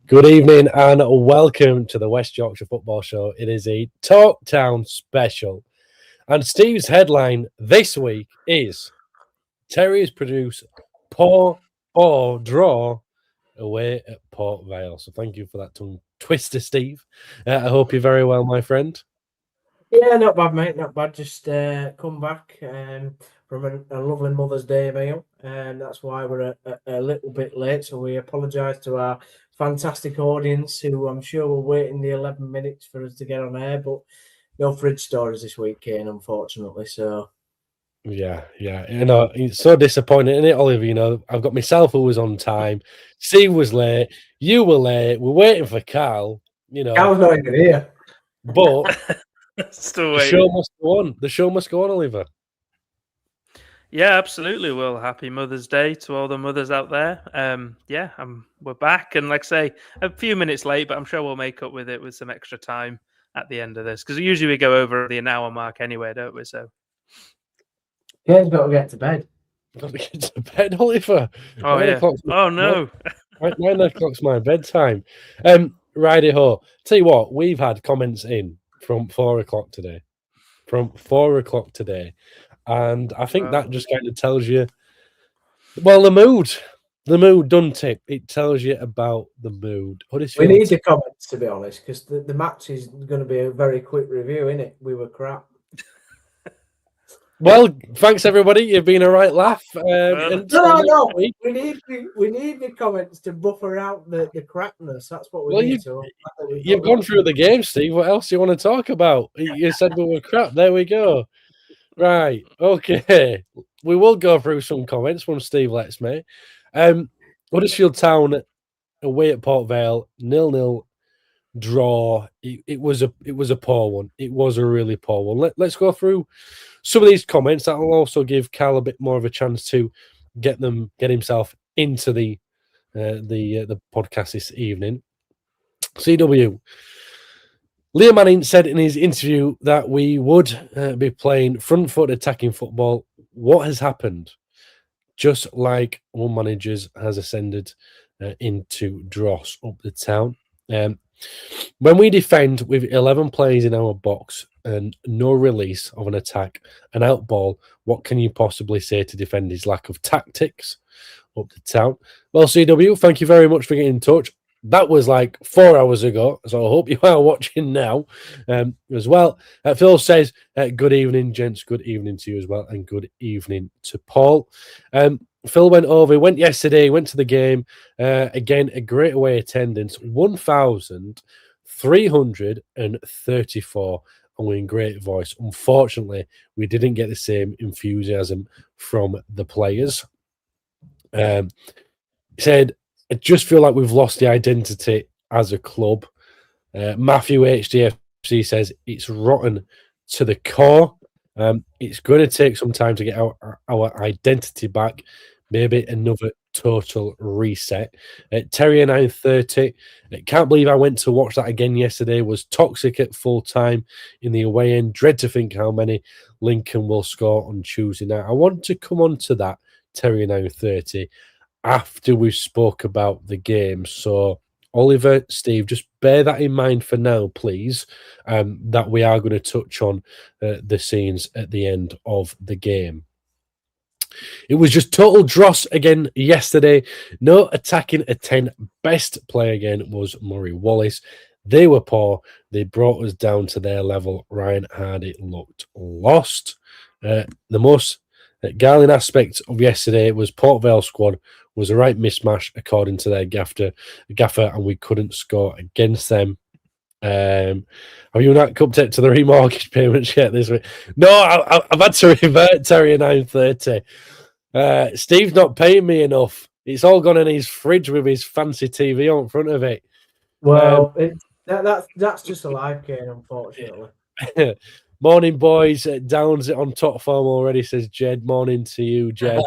Good evening and welcome to the West Yorkshire Football Show. It is a Talk Town special. And Steve's headline this week is Terriers produce poor or draw away at Port Vale. So thank you for that tongue twister, Steve. I hope you're very well, my friend. Yeah, not bad, mate. Not bad. Just come back from a lovely Mother's Day meal. And that's why we're a little bit late. So we apologise to our fantastic audience who I'm sure were waiting the 11 minutes for us to get on air. But no fridge stories this week, Kane, unfortunately. So Yeah. You know, it's so disappointing, isn't it, Oliver? You know, I've got myself who was on time. Steve was late. You were late. We're waiting for Carl. You know, Carl's not even here. But Still the waiting. show must go on. The show must go on, Oliver. Yeah, absolutely. Well, happy Mother's Day to all the mothers out there. We're back, and like I say, a few minutes late, but I'm sure we'll make up with it with some extra time at the end of this, because usually we go over the an hour mark anyway, don't we? So Kane's got to get to bed. Got to get to bed, Oliver. Oh, yeah. Oh, no. 9 o'clock's my bedtime. Righty ho. Tell you what, we've had comments in from 4 o'clock today. And I think that just kind of tells you, well, the mood. The mood, doesn't it? It tells you about the mood. We need the comments, to be honest, because the match is going to be a very quick review, isn't it? We were crap. Well, thanks everybody. You've been a right laugh. No. We need the comments to buffer out the crapness. That's what we need. You've gone through the game, Steve. What else do you want to talk about? You said we were crap. There we go. Right. Okay. We will go through some comments when Steve lets me. Huddersfield Town away at Port Vale, 0-0 draw. It was a poor one. It was a really poor one. Let's go through some of these comments. That will also give Cal a bit more of a chance to get himself into the podcast this evening. CW. Liam Manning said in his interview that we would be playing front foot attacking football. What has happened? Just like one manager has ascended into dross up the town. When we defend with 11 players in our box and no release of an attack, an out ball, what can you possibly say to defend his lack of tactics up the town? Well, CW, thank you very much for getting in touch. That was like 4 hours ago, so I hope you are watching now as well. Phil says, good evening, gents. Good evening to you as well, and good evening to Paul. Phil went yesterday, went to the game. Again, a great away attendance, 1,334, and we're in great voice. Unfortunately, we didn't get the same enthusiasm from the players. He said, I just feel like we've lost the identity as a club. Matthew HDFC says it's rotten to the core. It's going to take some time to get our identity back. Maybe another total reset. Terrier 930. Can't believe I went to watch that again yesterday. Was toxic at full time in the away end. Dread to think how many Lincoln will score on Tuesday night. I want to come on to that, Terrier 930, after we spoke about the game. So, Oliver, Steve, just bear that in mind for now, please, that we are going to touch on the scenes at the end of the game. It was just total dross again yesterday. No attacking a 10. Best play again was Murray Wallace. They were poor. They brought us down to their level. Ryan Hardy looked lost. The most galling aspect of yesterday was Port Vale squad was a right mismatch according to their gaffer, and we couldn't score against them. Have you not come to the remortgage payments yet this week? No, I've had to revert Terry at 9:30. Steve's not paying me enough. It's all gone in his fridge with his fancy TV on front of it. Well, that's just a live game, unfortunately. Morning, boys. Downs on top form already, says Jed. Morning to you, Jed.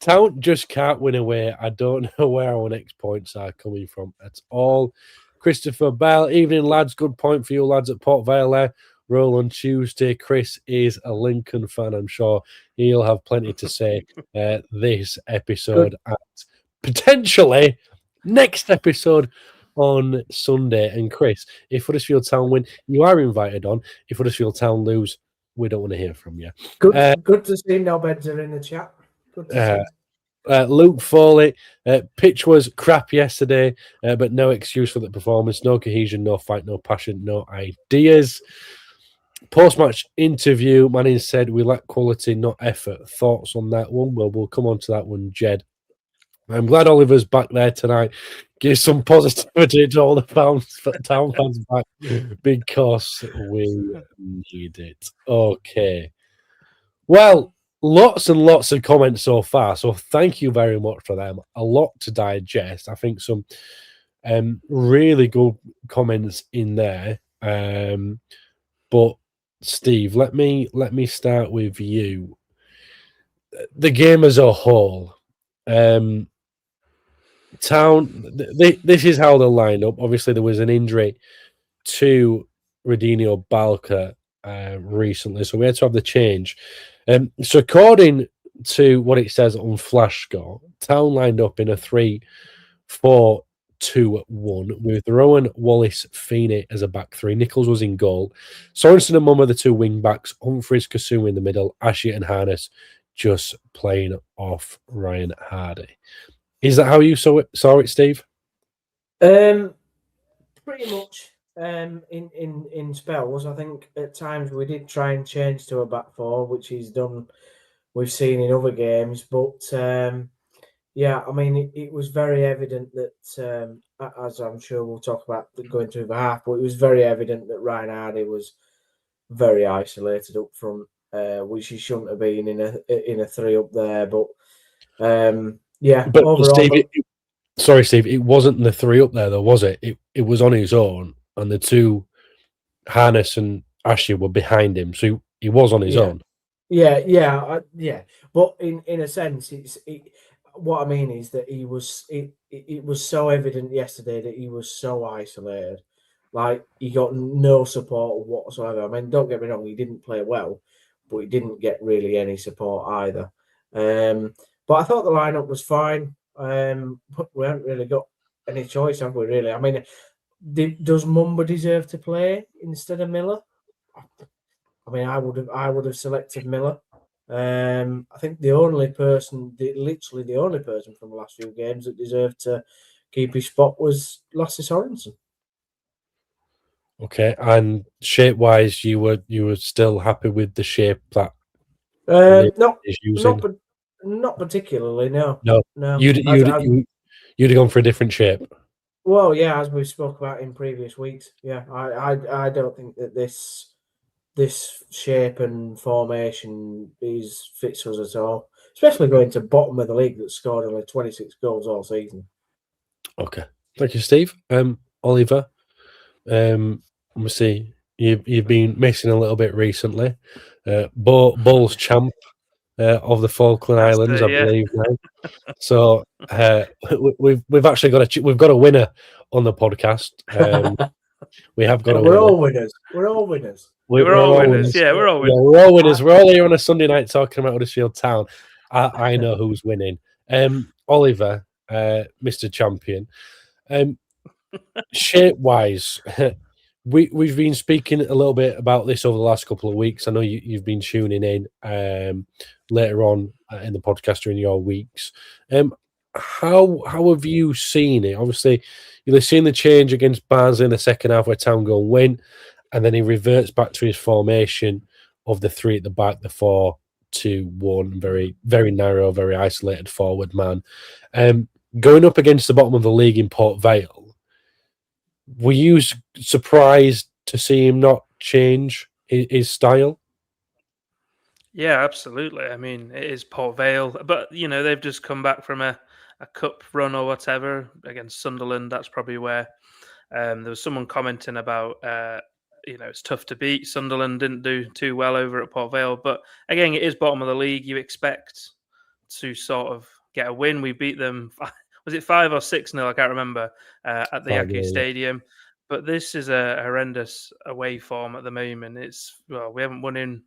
Town just can't win away. I don't know where our next points are coming from at all. Christopher Bell, evening, lads. Good point for you, lads, at Port Vale there. Roll on Tuesday. Chris is a Lincoln fan. I'm sure he'll have plenty to say this episode and potentially next episode on Sunday. And Chris, if Huddersfield Town win, you are invited on. If Huddersfield Town lose, we don't want to hear from you. Good to see no beds are in the chat. Good to see. Luke Foley, pitch was crap yesterday, but no excuse for the performance. No cohesion, no fight, no passion, no ideas. Post-match interview, Manning said we lack quality, not effort. Thoughts on that one? Well, we'll come on to that one, Jed. I'm glad Oliver's back there tonight. Give some positivity to all the Town fans back because we need it. Okay. Well, lots and lots of comments so far, so thank you very much for them. A lot to digest. I think some really good comments in there. But Steve, let me start with you. The game as a whole, Town. This is how they'll line up. Obviously, there was an injury to Radinho Balca recently, so we had to have the change. So according to what it says on Flash Score, Town lined up in a 3-4-2-1 with Rowan, Wallace, Feeney as a back three. Nichols was in goal. Sorensen and Mum are the two wing backs. Humphries, Kasumi in the middle. Ashley and Harness just playing off Ryan Hardy. Is that how you saw it, Steve? Pretty much. In spells, I think at times we did try and change to a back four, which he's done. We've seen in other games, but yeah, I mean, it was very evident that, as I'm sure we'll talk about going through the half, but it was very evident that Ryan Hardy was very isolated up front, which he shouldn't have been in a three up there. But yeah, but overall, Steve, sorry, Steve, it wasn't the three up there, though, was it? It was on his own. And the two, Harness and Ashley, were behind him, so he was on his own. Yeah. But in a sense, what I mean is that he was. It was so evident yesterday that he was so isolated, like he got no support whatsoever. I mean, don't get me wrong, he didn't play well, but he didn't get really any support either. But I thought the lineup was fine. But we haven't really got any choice, have we? Really? I mean. Does Mumba deserve to play instead of Miller? I mean, I would have selected Miller. I think literally the only person from the last few games that deserved to keep his spot was Lasse Sorensen. Okay, and shape-wise, you were still happy with the shape that is using? Not particularly. No. You'd have gone for a different shape. Well, yeah, as we spoke about in previous weeks, yeah, I don't think that this shape and formation fits us at all, especially going to bottom of the league that scored only 26 goals all season. Okay, thank you, Steve. Oliver, obviously you've been missing a little bit recently. Bulls champ of the Falkland Islands, I believe now. So we've actually got a winner on the podcast. We have got a winner. We're all winners. We're all winners. We're all winners. Yeah, we're all winners. We're all winners. We're all here on a Sunday night talking about Huddersfield Town. I know who's winning. Oliver, Mr. Champion. Shape-wise, we've been speaking a little bit about this over the last couple of weeks. I know you've been tuning in later on in the podcast during your weeks. How have you seen it? Obviously, you've seen the change against Barnsley in the second half where Town go and win, and then he reverts back to his formation of the three at the back, the 4-2-1, very, very narrow, very isolated forward man. Going up against the bottom of the league in Port Vale, were you surprised to see him not change his style? Yeah, absolutely. I mean, it is Port Vale, but they've just come back from a cup run or whatever against Sunderland. That's probably where there was someone commenting about it's tough to beat. Sunderland didn't do too well over at Port Vale, but again, it is bottom of the league. You expect to sort of get a win. We beat them. Was it 5 or 6-0? I can't remember at the Yaku Stadium. But this is a horrendous away form at the moment. We haven't won in.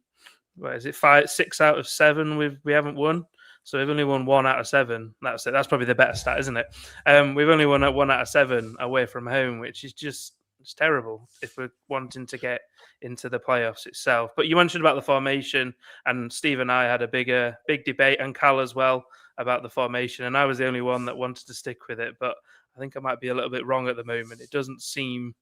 What is it? 6 out of 7 we haven't won. So we've only won 1 out of 7. That's it. That's probably the better stat, isn't it? We've only won 1 out of 7 away from home, which is it's terrible if we're wanting to get into the playoffs itself. But you mentioned about the formation, and Steve and I had a big debate, and Cal as well, about the formation, and I was the only one that wanted to stick with it. But I think I might be a little bit wrong at the moment. It doesn't seem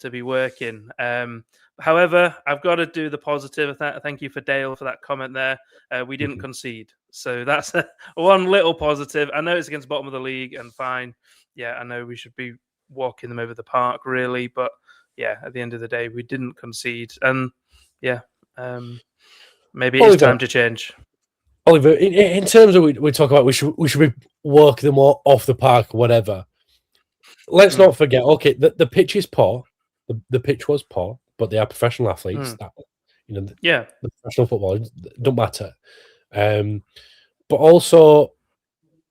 to be working. However, I've got to do the positive. Thank you for Dale for that comment there. We didn't concede. So that's one little positive. I know it's against bottom of the league and fine. Yeah, I know we should be walking them over the park, really. But yeah, at the end of the day, we didn't concede. And yeah, maybe it's time to change. Oliver, in terms of we talk about we should be walking them off the park, whatever. Let's not forget. Okay, the pitch is poor. The pitch was poor, but they are professional athletes. The professional football don't matter. But also,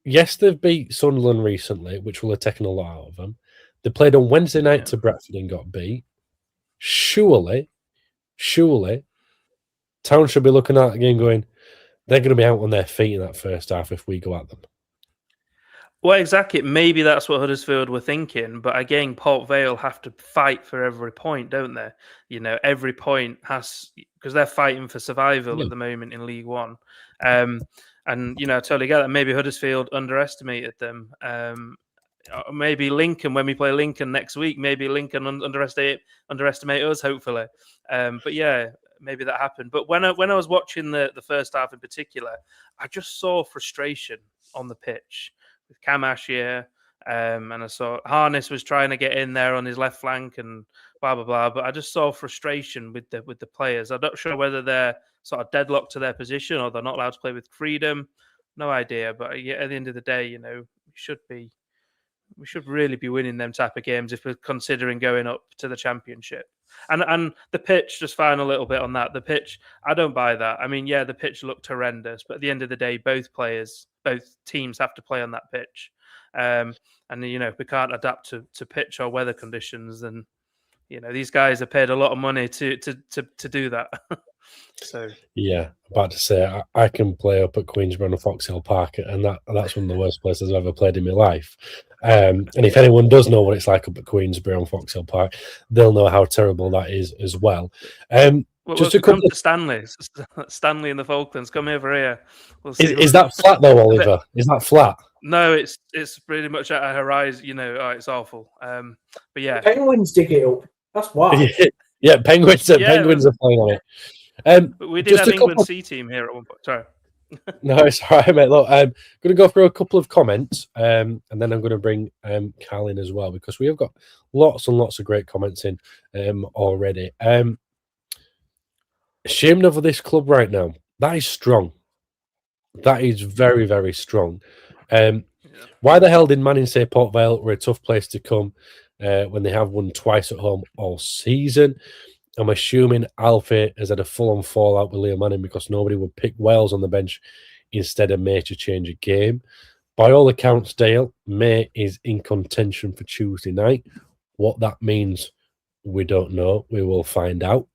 yes, they've beat Sunderland recently, which will have taken a lot out of them. They played on Wednesday night to Bradford and got beat. Surely, Town should be looking at the game going, they're going to be out on their feet in that first half if we go at them. Well, exactly. Maybe that's what Huddersfield were thinking. But again, Port Vale have to fight for every point, don't they? Every point has, because they're fighting for survival at the moment in League One. And, I totally get that. Maybe Huddersfield underestimated them. Maybe Lincoln, when we play Lincoln next week, maybe Lincoln underestimate us, hopefully. But yeah, maybe that happened. But when I was watching the first half in particular, I just saw frustration on the pitch with Camash here, and I saw Harness was trying to get in there on his left flank and blah blah blah. But I just saw frustration with the players. I'm not sure whether they're sort of deadlocked to their position or they're not allowed to play with freedom. No idea. But at the end of the day, we should really be winning them type of games if we're considering going up to the Championship. And the pitch, just fine a little bit on that. The pitch, I don't buy that. I mean, yeah, the pitch looked horrendous, but at the end of the day, both teams have to play on that pitch. And if we can't adapt to pitch or weather conditions, then these guys are paid a lot of money to do that. So yeah, about to say I can play up at Queensborough and Foxhill Park, and that's one of the worst places I've ever played in my life. And if anyone does know what it's like up at Queensborough and Foxhill Park, they'll know how terrible that is as well. Just to come to Stanley in the Falklands. Come over here. We'll see. Is that flat though, Oliver? Is that flat? No, it's pretty much at a horizon. It's awful. But yeah, Penguins dig it up. That's why. Yeah, Penguins are playing on it. But we did have England C team here at one point. Sorry. No, it's all right, mate. Look, I'm going to go through a couple of comments, and then I'm going to bring Cal in as well, because we have got lots and lots of great comments in already. Ashamed of this club right now. That is strong. That is very, very strong. Why the hell did Manning say Port Vale were a tough place to come when they have won twice at home all season? I'm assuming Alfie has had a full-on fallout with Leo Manning because nobody would pick Wales on the bench instead of May to change a game. By all accounts, Dale, May is in contention for Tuesday night. What that means, we don't know. We will find out.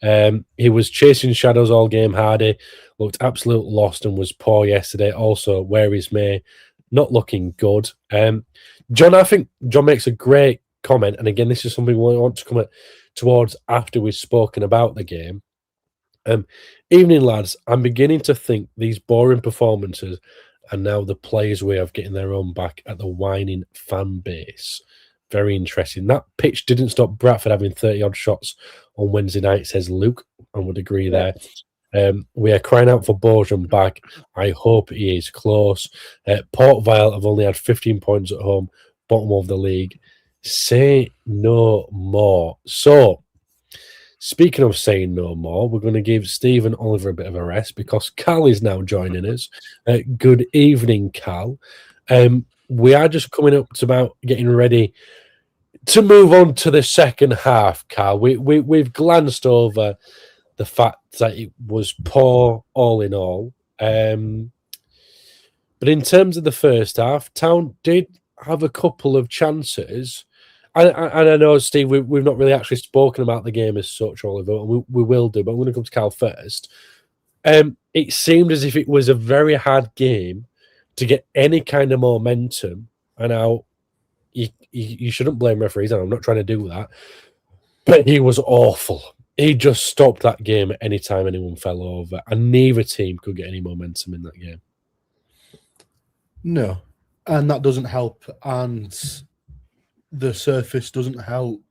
He was chasing shadows all game, Hardy. Looked absolute lost and was poor yesterday. Also, where is May? Not looking good. John, I think John makes a great comment, and again, this is something we want to come towards after we've spoken about the game. Evening, lads. I'm beginning to think these boring performances are now the players' way of getting their own back at the whining fan base. Very interesting. That pitch didn't stop Bradford having 30-odd shots on Wednesday night, says Luke. I would agree there. We are crying out for Bojan back. I hope he is close. Port Vale have only had 15 points at home, bottom of the league. Say no more. So, speaking of saying no more, we're going to give Steve and Oliver a bit of a rest because Cal is now joining us. Good evening, Cal. We are just coming up to about getting ready to move on to the second half, Cal. We've glanced over the fact that it was poor all in all. But in terms of the first half, Town did have a couple of chances. And I know, Steve, we've not really actually spoken about the game as such, Oliver, and we will do, but I'm going to come to Cal first. It seemed as if it was a very hard game to get any kind of momentum. And now you shouldn't blame referees, and I'm not trying to do that, but he was awful. He just stopped that game at any time anyone fell over, and neither team could get any momentum in that game. No, and that doesn't help, and the surface doesn't help,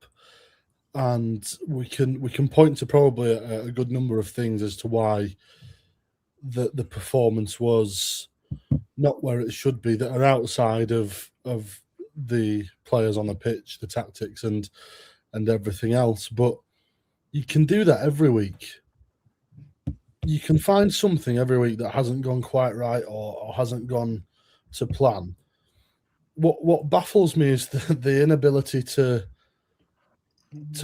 and we can point to probably a good number of things as to why the performance was not where it should be, that are outside of the players on the pitch, the tactics and everything else. But you can do that every week. You can find something every week that hasn't gone quite right or hasn't gone to plan. What baffles me is the inability to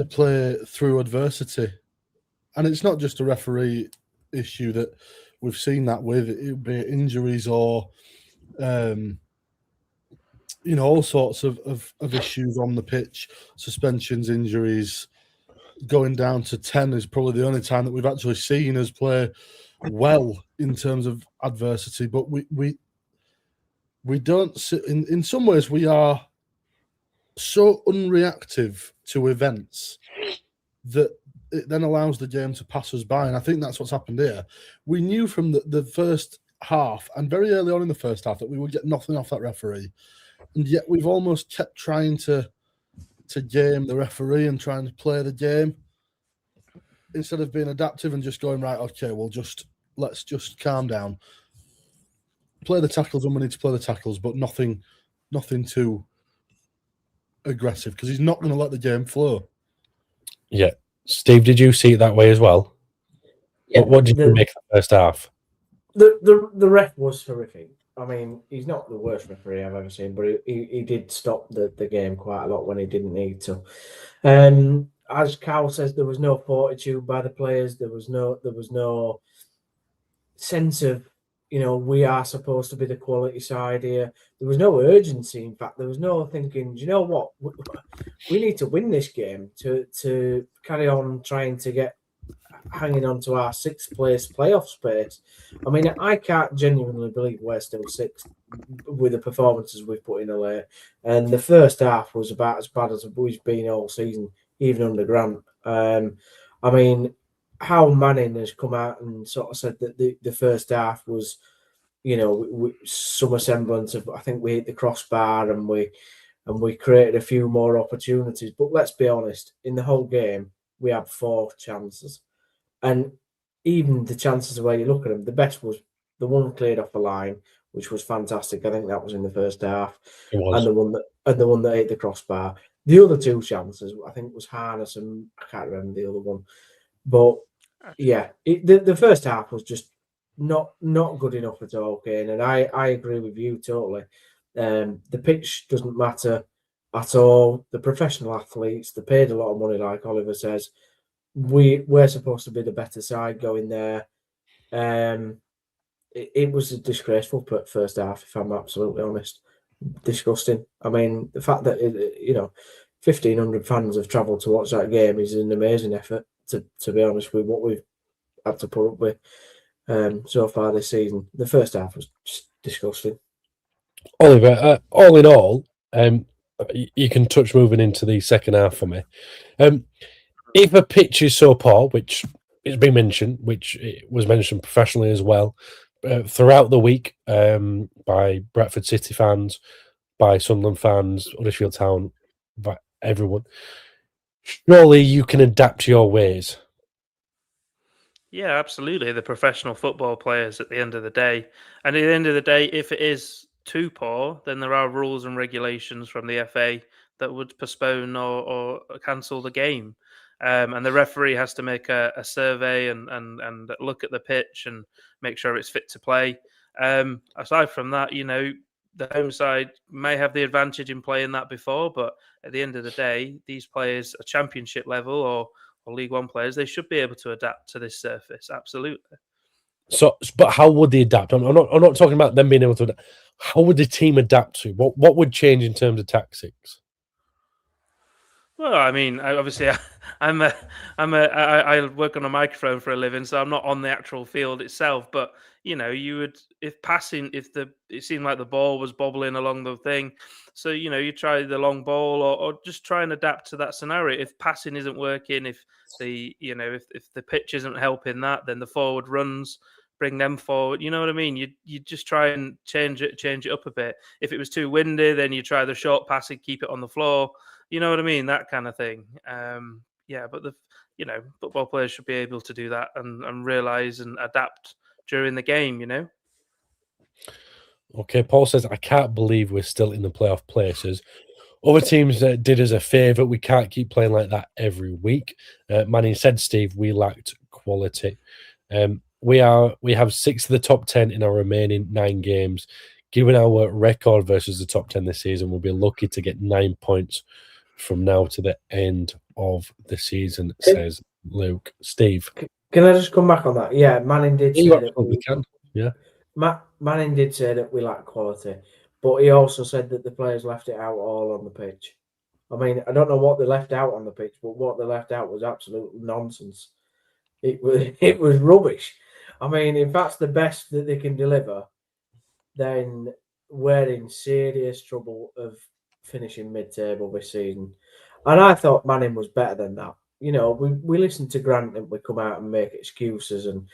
play through adversity. And it's not just a referee issue that we've seen that with. It be injuries or all sorts of issues on the pitch, suspensions, injuries. Going down to 10 is probably the only time that we've actually seen us play well in terms of adversity. But we don't sit, in some ways we are so unreactive to events that it then allows the game to pass us by. And I think that's what's happened here. We knew from the first half and very early on in the first half that we would get nothing off that referee. And yet we've almost kept trying to game the referee and trying to play the game instead of being adaptive and just going, right, okay, let's just calm down. Play the tackles when we need to play the tackles, but nothing too aggressive, because he's not going to let the game flow. Yeah. Steve, did you see it that way as well? Yeah, what did you make of the first half? The ref was horrific. I mean, he's not the worst referee I've ever seen, but he did stop the game quite a lot when he didn't need to. As Carl says, there was no fortitude by the players. There was no sense of, we are supposed to be the quality side here. There was no urgency. In fact, there was no thinking, do you know what? We need to win this game to carry on trying to get hanging on to our sixth place playoff space. I mean, I can't genuinely believe we're still sixth with the performances we've put in late. And the first half was about as bad as we've been all season, even under Grant. I mean, how Manning has come out and sort of said that the first half was, some semblance of, I think we hit the crossbar and we created a few more opportunities. But let's be honest, in the whole game, we had 4 chances. And even the chances, the way you look at them, the best was the one cleared off the line, which was fantastic. I think that was in the first half. It was. And the one that hit the crossbar. The other 2 chances, I think, was Harness and I can't remember the other one. But yeah, the first half was just not good enough at all, Kane. And I agree with you totally. The pitch doesn't matter at all. The professional athletes, they paid a lot of money, like Oliver says. We're supposed to be the better side going there. It was a disgraceful first half, if I'm absolutely honest. Disgusting. I mean, the fact that 1,500 fans have travelled to watch that game is an amazing effort. To be honest, with what we've had to put up with so far this season, the first half was just disgusting. Oliver, all in all, you can touch moving into the second half for me. If a pitch is so poor, which it's been mentioned, which it was mentioned professionally as well, throughout the week by Bradford City fans, by Sunderland fans, Huddersfield Town, by everyone, surely you can adapt your ways. Yeah, absolutely. The professional football players at the end of the day. And at the end of the day, if it is too poor, then there are rules and regulations from the FA that would postpone or cancel the game. And the referee has to make a survey and look at the pitch and make sure it's fit to play. Aside from that, the home side may have the advantage in playing that before, but at the end of the day, these players are championship level or League One players, they should be able to adapt to this surface. Absolutely. So, but how would they adapt? I'm not talking about them being able to adapt. How would the team adapt to? What would change in terms of tactics? Well, I mean, obviously, I work on a microphone for a living, so I'm not on the actual field itself. But you would, if it seemed like the ball was bobbling along the thing, so you try the long ball or just try and adapt to that scenario. If passing isn't working, if if the pitch isn't helping that, then the forward runs, bring them forward. You know what I mean? You just try and change it up a bit. If it was too windy, then you try the short pass and keep it on the floor. You know what I mean? That kind of thing. But football players should be able to do that and realize and adapt during the game, Okay, Paul says, I can't believe we're still in the playoff places. Other teams did us a favour. We can't keep playing like that every week. Manning said, Steve, we lacked quality. We have 6 of the top 10 in our remaining 9 games. Given our record versus the top 10 this season, we'll be lucky to get 9 points from now to the end of the season, says Luke. Steve. Can I just come back on that? Yeah, Manning did say that we can. Yeah. Manning did say that we lack quality, but he also said that the players left it out all on the pitch. I mean, I don't know what they left out on the pitch, but what they left out was absolute nonsense. It was rubbish. I mean, if that's the best that they can deliver, then we're in serious trouble of finishing mid-table this season. And I thought Manning was better than that. We listen to Grant and we come out and make excuses and,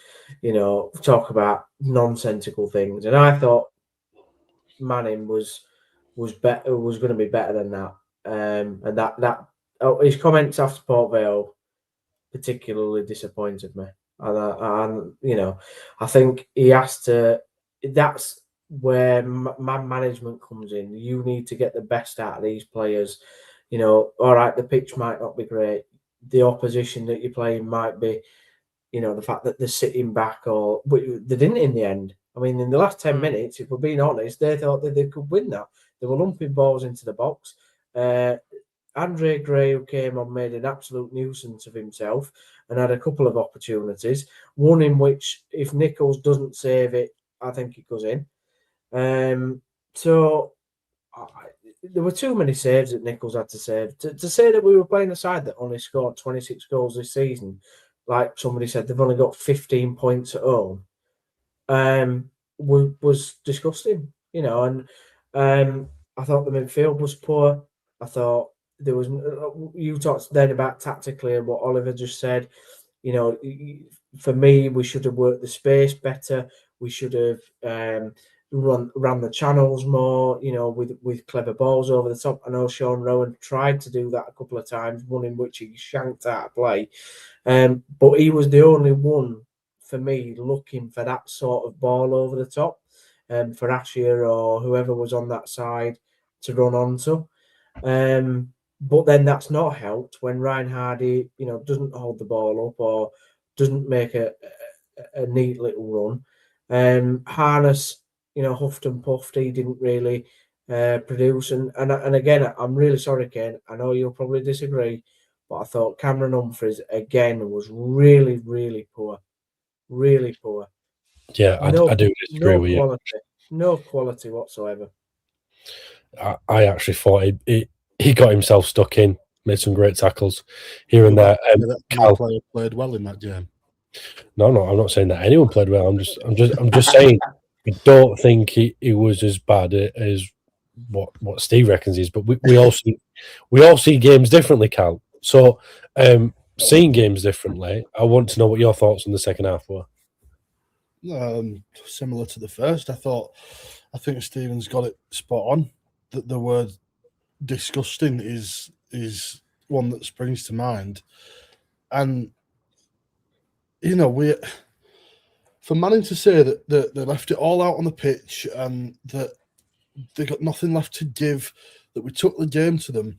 talk about nonsensical things. And I thought Manning was going to be better than that. And that his comments after Port Vale particularly disappointed me. And I think he has to. That's where man management comes in. You need to get the best out of these players. All right, the pitch might not be great. The opposition that you're playing might be, the fact that they're sitting back but they didn't in the end. I mean, in the last 10 minutes, if we're being honest, they thought that they could win that. They were lumping balls into the box. Andre Gray, who came on, made an absolute nuisance of himself and had a couple of opportunities. One in which, if Nichols doesn't save it, I think it goes in. There were too many saves that Nichols had to save. To say that we were playing a side that only scored 26 goals this season, like somebody said, they've only got 15 points at home, was disgusting, And I thought the midfield was poor. I thought there was. You talked then about tactically and what Oliver just said. For me, we should have worked the space better. We should have ran the channels more, with clever balls over the top. I know Sean Rowan tried to do that a couple of times, one in which he shanked out of play. But he was the only one, for me, looking for that sort of ball over the top for Asher or whoever was on that side to run onto. But then that's not helped when Ryan Hardy, doesn't hold the ball up or doesn't make a neat little run. Harness, huffed and puffed. He didn't really produce. And again, I'm really sorry, Ken. I know you'll probably disagree, but I thought Cameron Humphreys again was really, really poor. Really poor. Yeah, I do disagree with you. No quality whatsoever. I actually thought he got himself stuck in, made some great tackles here and there. Cal played well in that game. No, I'm not saying that anyone played well. I'm just saying I don't think he was as bad as what Steve reckons is, but we all see games differently, Cal. So seeing games differently, I want to know what your thoughts on the second half were. Similar to the first, I think Stephen's got it spot on. That the word disgusting is one that springs to mind, and for Manning to say that they left it all out on the pitch and that they got nothing left to give, that we took the game to them,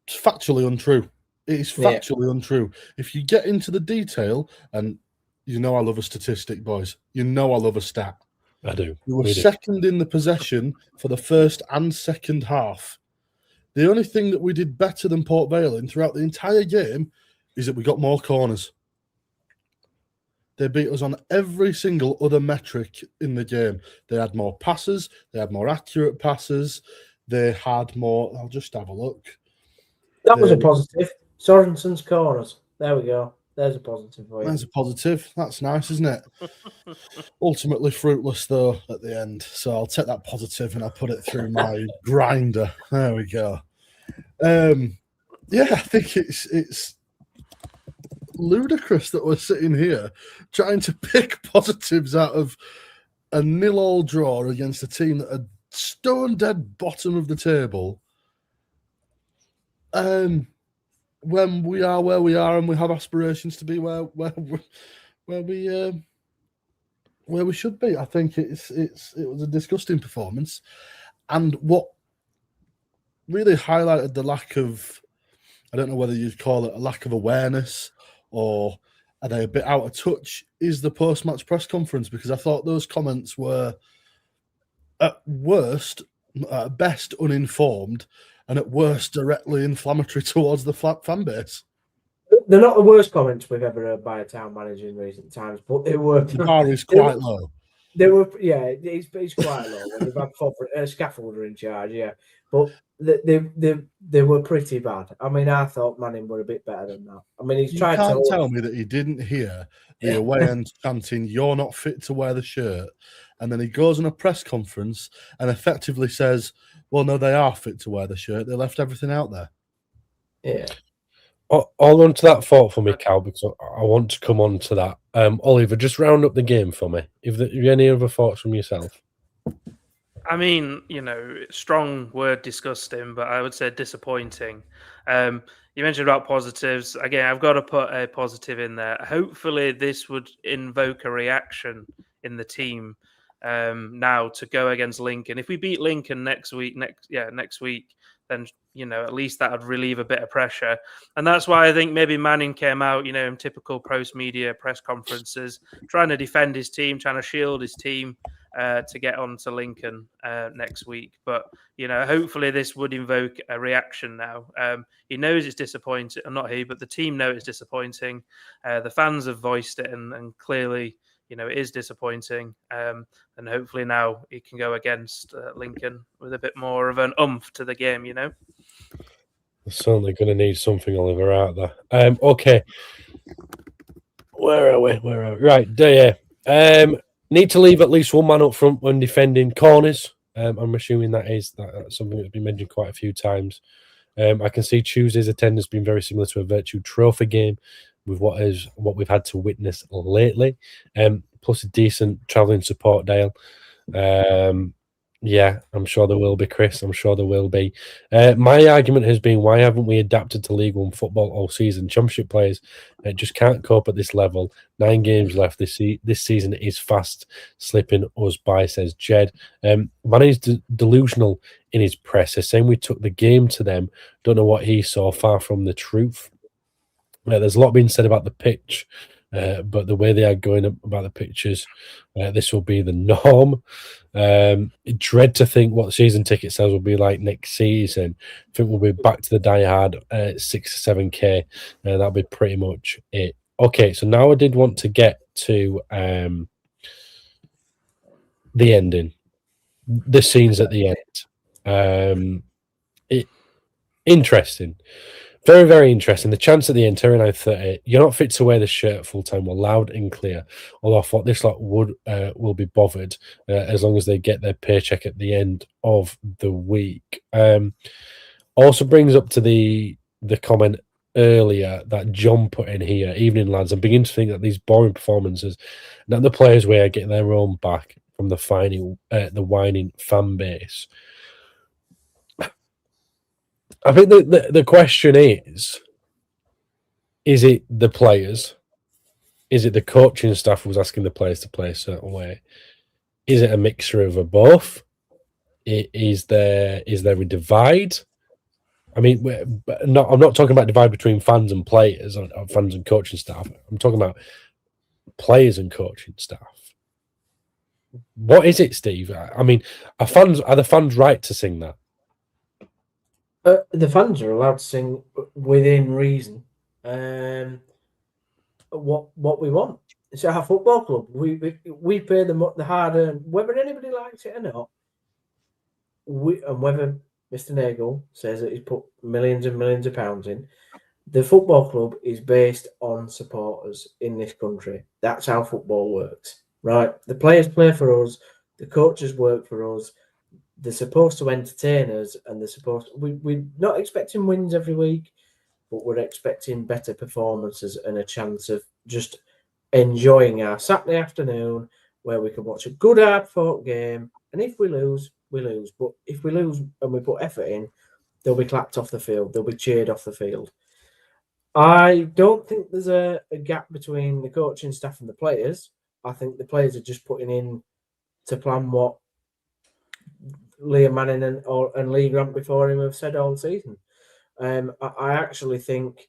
it's factually untrue. It is factually untrue. If you get into the detail, and I love a statistic, boys. I love a stat. I do. We were second in the possession for the first and second half. The only thing that we did better than Port Vale in throughout the entire game is that we got more corners. They beat us on every single other metric in the game. They had more passes. They had more accurate passes. They had more... I'll just have a look. That was a positive. Sorensen's corners. There we go. There's a positive for you. There's a positive. That's nice, isn't it? Ultimately fruitless, though, at the end. So I'll take that positive and I'll put it through my grinder. There we go. I think it's ludicrous that we're sitting here trying to pick positives out of a 0-0 draw against a team that are stone dead bottom of the table. When we are where we are and we have aspirations to be where we should be. I think it was a disgusting performance, and what really highlighted the lack of, I don't know whether you'd call it a lack of awareness or are they a bit out of touch, is the post-match press conference, because I thought those comments were at best uninformed, and at worst directly inflammatory towards the fan base. They're not the worst comments we've ever heard by a town manager in recent times, but they were... The bar is quite low. They were, it's quite low when you've had scaffolder in charge, but they were pretty bad. I mean, I thought Manning were a bit better than that. I mean, he's tried to... You can't tell me that he didn't hear the away end chanting, "You're not fit to wear the shirt," and then he goes on a press conference and effectively says, well, no, they are fit to wear the shirt. They left everything out there. Yeah. I'll run to that thought for me, Cal, because I want to come on to that. Oliver, just round up the game for me. If there are any other thoughts from yourself? I mean, strong word disgusting, but I would say disappointing. You mentioned about positives. Again, I've got to put a positive in there. Hopefully this would invoke a reaction in the team now to go against Lincoln. If we beat Lincoln next week, then at least that would relieve a bit of pressure. And that's why I think maybe Manning came out, in typical post-media press conferences, trying to defend his team, trying to shield his team to get on to Lincoln next week. But hopefully this would invoke a reaction now. He knows it's disappointing, not he, but the team know it's disappointing. The fans have voiced it, and clearly it is disappointing, and hopefully now he can go against Lincoln with a bit more of an oomph to the game, They're certainly going to need something, Oliver, out there. Okay. Where are we? Right, need to leave at least one man up front when defending corners. I'm assuming that's something that's been mentioned quite a few times. I can see Tuesday's attendance being very similar to a Virtue Trophy game, with what we've had to witness lately, plus a decent travelling support, Dale. I'm sure there will be, Chris. I'm sure there will be. My argument has been, why haven't we adapted to League One football all season? Championship players just can't cope at this level. 9 games left. This season is fast slipping us by, says Jed. Manning's delusional in his press. They're saying we took the game to them. Don't know what he saw. Far from the truth. There's a lot being said about the pitch, but the way they are going about the pitches, this will be the norm. Dread to think what season ticket sales will be like next season. I think we'll be back to the die-hard 6 to 7K, and that'll be pretty much it. Okay, so now I did want to get to the ending, the scenes at the end. Interesting. Very, very interesting. The chance at the end, Terry 9:30. You're not fit to wear the shirt full time. Were loud and clear. Although I thought this lot will be bothered as long as they get their paycheck at the end of the week. Also brings up to the comment earlier that John put in here. Evening, lads. I'm beginning to think that these boring performances, that the players were getting their own back from the whining fan base. I think the question is it the players? Is it the coaching staff who's asking the players to play a certain way? Is it a mixture of both? Is there a divide? I mean, I'm not talking about divide between fans and players, or fans and coaching staff. I'm talking about players and coaching staff. What is it, Steve? I mean, are the fans right to sing that? The fans are allowed to sing within reason. What we want. It's our football club. We pay the hard earned, whether anybody likes it or not. And whether Mr. Nagel says that he's put millions and millions of pounds in, the football club is based on supporters in this country. That's how football works, right? The players play for us. The coaches work for us. They're supposed to entertain us, and we're not expecting wins every week, but we're expecting better performances and a chance of just enjoying our Saturday afternoon where we can watch a good hard-fought game. And if we lose, we lose. But if we lose and we put effort in, they'll be clapped off the field. They'll be cheered off the field. I don't think there's a gap between the coaching staff and the players. I think the players are just putting in to plan what Liam Manning and Lee Grant before him have said all season. I actually think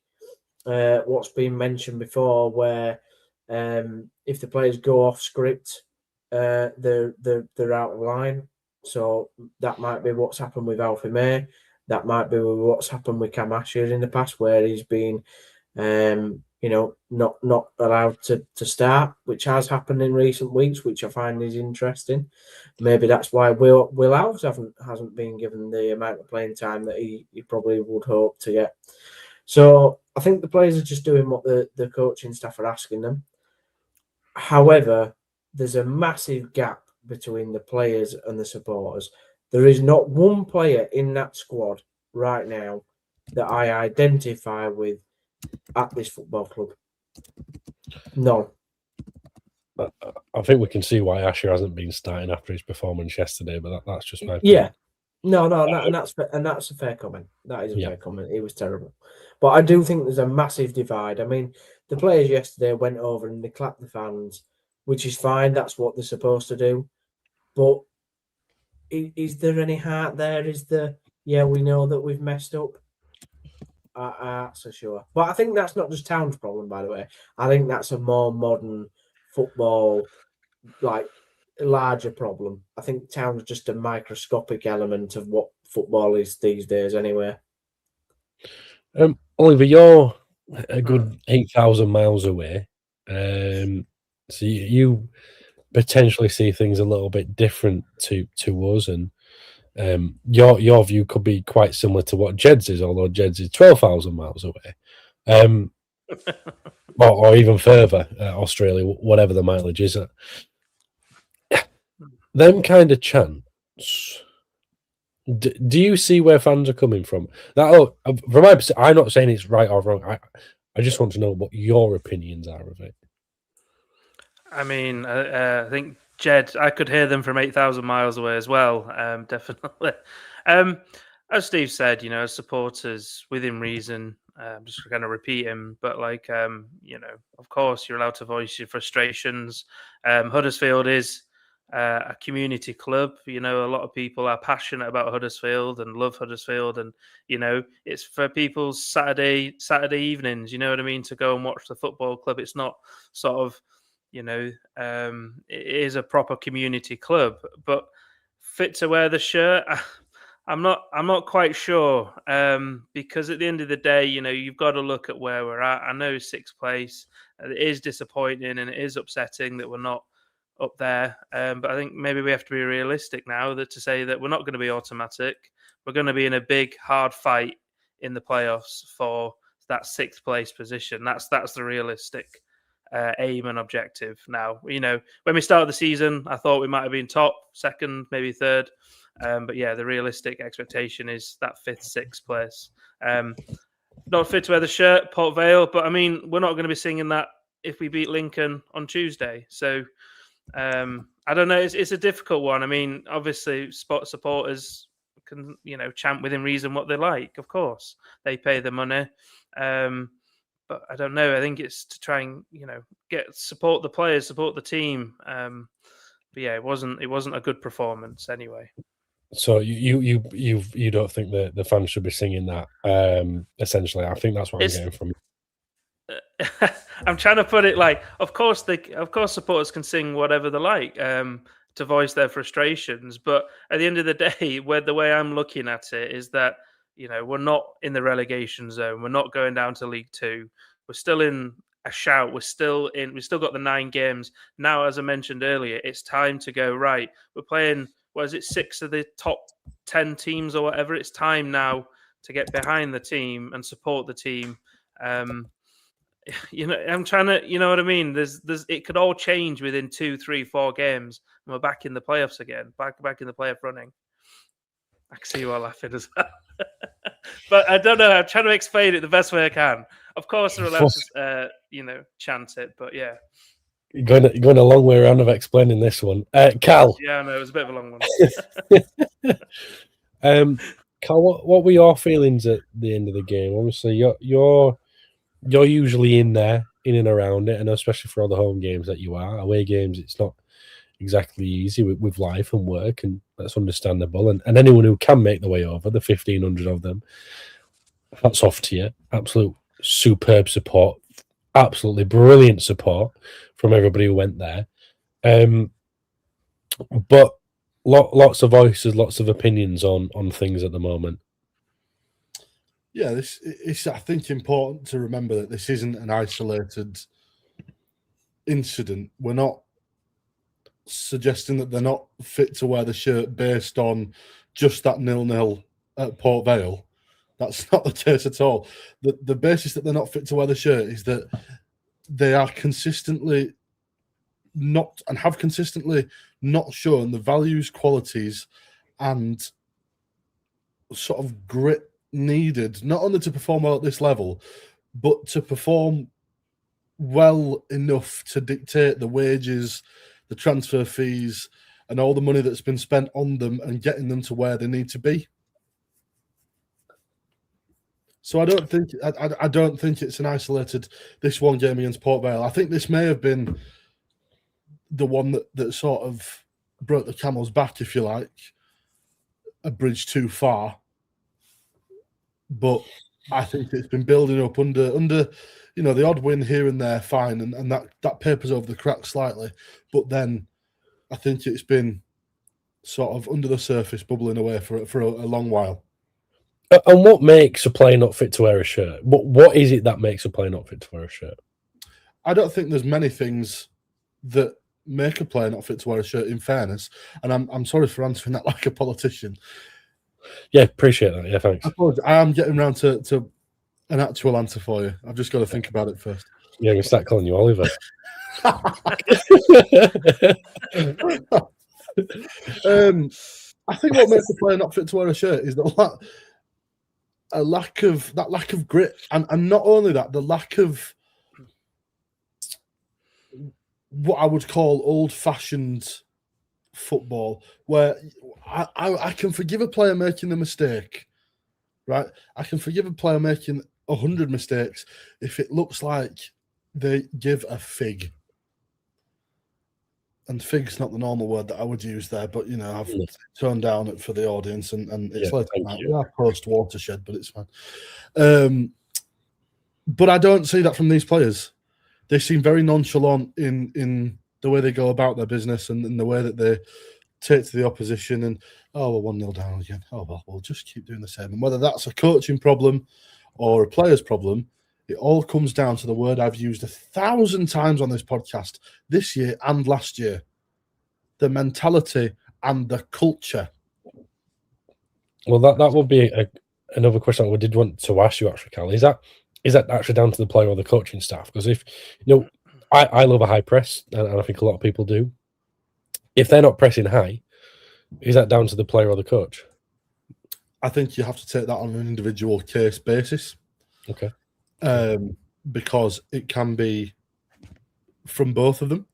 what's been mentioned before, where if the players go off script, they're out of line. So that might be what's happened with Alfie May. That might be what's happened with Cam Asher in the past, where he's been, not allowed to start, which has happened in recent weeks, which I find is interesting. Maybe that's why Will Alves hasn't been given the amount of playing time that he probably would hope to get. So I think the players are just doing what the coaching staff are asking them. However, there's a massive gap between the players and the supporters. There is not one player in that squad right now that I identify with at this football club. No. I think we can see why Asher hasn't been starting after his performance yesterday, but that's just my opinion. Yeah. No, and that's a fair comment. That is a fair comment. It was terrible. But I do think there's a massive divide. I mean, the players yesterday went over and they clapped the fans, which is fine. That's what they're supposed to do. But is there any heart there? We know that we've messed up? So sure. But I think that's not just Town's problem, by the way. I think that's a more modern football, larger problem. I think Town's just a microscopic element of what football is these days anyway. Oliver, you're a good 8,000 miles away. So you potentially see things a little bit different to us, and your view could be quite similar to what Jed's is, although Jed's is 12,000 miles away. Or even further, Australia, whatever the mileage is. Them kind of chants. Do you see where fans are coming from? From my perspective, I'm not saying it's right or wrong. I just want to know what your opinions are of it. I mean, I think Jed, I could hear them from 8,000 miles away as well. Definitely. As Steve said, as supporters within reason, I'm just going to repeat him, but of course you're allowed to voice your frustrations. Huddersfield is a community club. A lot of people are passionate about Huddersfield and love Huddersfield, and it's for people's Saturday evenings. You know what I mean? To go and watch the football club. It's not sort of, it is a proper community club. But fit to wear the shirt, I'm not quite sure, because at the end of the day, you've got to look at where we're at. I know 6th place. It is disappointing and it is upsetting that we're not up there, but I think maybe we have to be realistic now to say that we're not going to be automatic. We're going to be in a big, hard fight in the playoffs for that 6th place position. That's the realistic aim and objective now. When we started the season, I thought we might have been top, 2nd, maybe 3rd. But yeah, the realistic expectation is that 5th, 6th place. Not fit to wear the shirt, Port Vale, but I mean, we're not going to be singing that if we beat Lincoln on Tuesday. So I don't know. It's a difficult one. I mean, obviously, supporters can chant within reason what they like. Of course, they pay the money. But I don't know. I think it's to try and support the players, support the team. But yeah, it wasn't a good performance anyway. So you don't think that the fans should be singing that? Essentially, I think that's what I'm getting from. I'm trying to put it like, of course supporters can sing whatever they like to voice their frustrations, but at the end of the day, the way I'm looking at it is that we're not in the relegation zone. We're not going down to League Two. We're still in a shout. We've still got the 9 games. Now, as I mentioned earlier, it's time to go right. We're playing, 6 of the top 10 teams or whatever. It's time now to get behind the team and support the team. I'm trying to, you know what I mean? It could all change within 2, 3, 4 games, and we're back in the playoffs again, back in the playoff running. I can see you all laughing as well. But I don't know. I'm trying to explain it the best way I can. Of course, they're allowed to, chant it. But yeah, You're going a long way around of explaining this one, Cal. Yeah, no, it was a bit of a long one. Cal, what were your feelings at the end of the game? Obviously, you're usually in and around it, and especially for all the home games that you are. Away games, it's not exactly easy with life and work, and that's understandable. And anyone who can make the way over, the 1,500 of them, hats off to you. Absolute superb support, absolutely brilliant support from everybody who went there. But lots of voices, lots of opinions on things at the moment. Yeah, it's I think important to remember that this isn't an isolated incident. We're not suggesting that they're not fit to wear the shirt based on just that 0-0 at Port Vale. That's not the case at all. The basis that they're not fit to wear the shirt is that they are consistently not and have consistently not shown the values, qualities, and sort of grit needed not only to perform well at this level, but to perform well enough to dictate the wages, the transfer fees, and all the money that's been spent on them and getting them to where they need to be. So I don't think it's an isolated this one game against Port Vale. I think this may have been the one that sort of broke the camel's back, if you like, a bridge too far. But I think it's been building up under the odd win here and there, fine, and that papers over the cracks slightly. But then I think it's been sort of under the surface, bubbling away for a long while. And what makes a player not fit to wear a shirt? What is it that makes a player not fit to wear a shirt? I don't think there's many things that make a player not fit to wear a shirt, in fairness. And I'm sorry for answering that like a politician. Yeah, appreciate that. Yeah, thanks. I am getting round to an actual answer for you. I've just got to think about it first. Yeah, I'm going to start calling you Oliver. I think what makes a player not fit to wear a shirt is that lack of grit, and not only that, the lack of what I would call old-fashioned football, where I can forgive a player making a mistake, right? I can forgive a player making 100 mistakes if it looks like they give a fig. And fig's not the normal word that I would use there, but I've toned down it for the audience, and it's late at night. We are post watershed, but it's fine. But I don't see that from these players. They seem very nonchalant in the way they go about their business and in the way that they take to the opposition. And we're 1-0 down again. Oh well, we'll just keep doing the same. And whether that's a coaching problem or a player's problem, it all comes down to the word I've used 1,000 times on this podcast this year and last year: the mentality and the culture. Well, that would be another question I did want to ask you, actually, Cal, is that actually down to the player or the coaching staff? Because if I love a high press, and I think a lot of people do. If they're not pressing high, is that down to the player or the coach? I think you have to take that on an individual case basis. Okay. Because it can be from both of them.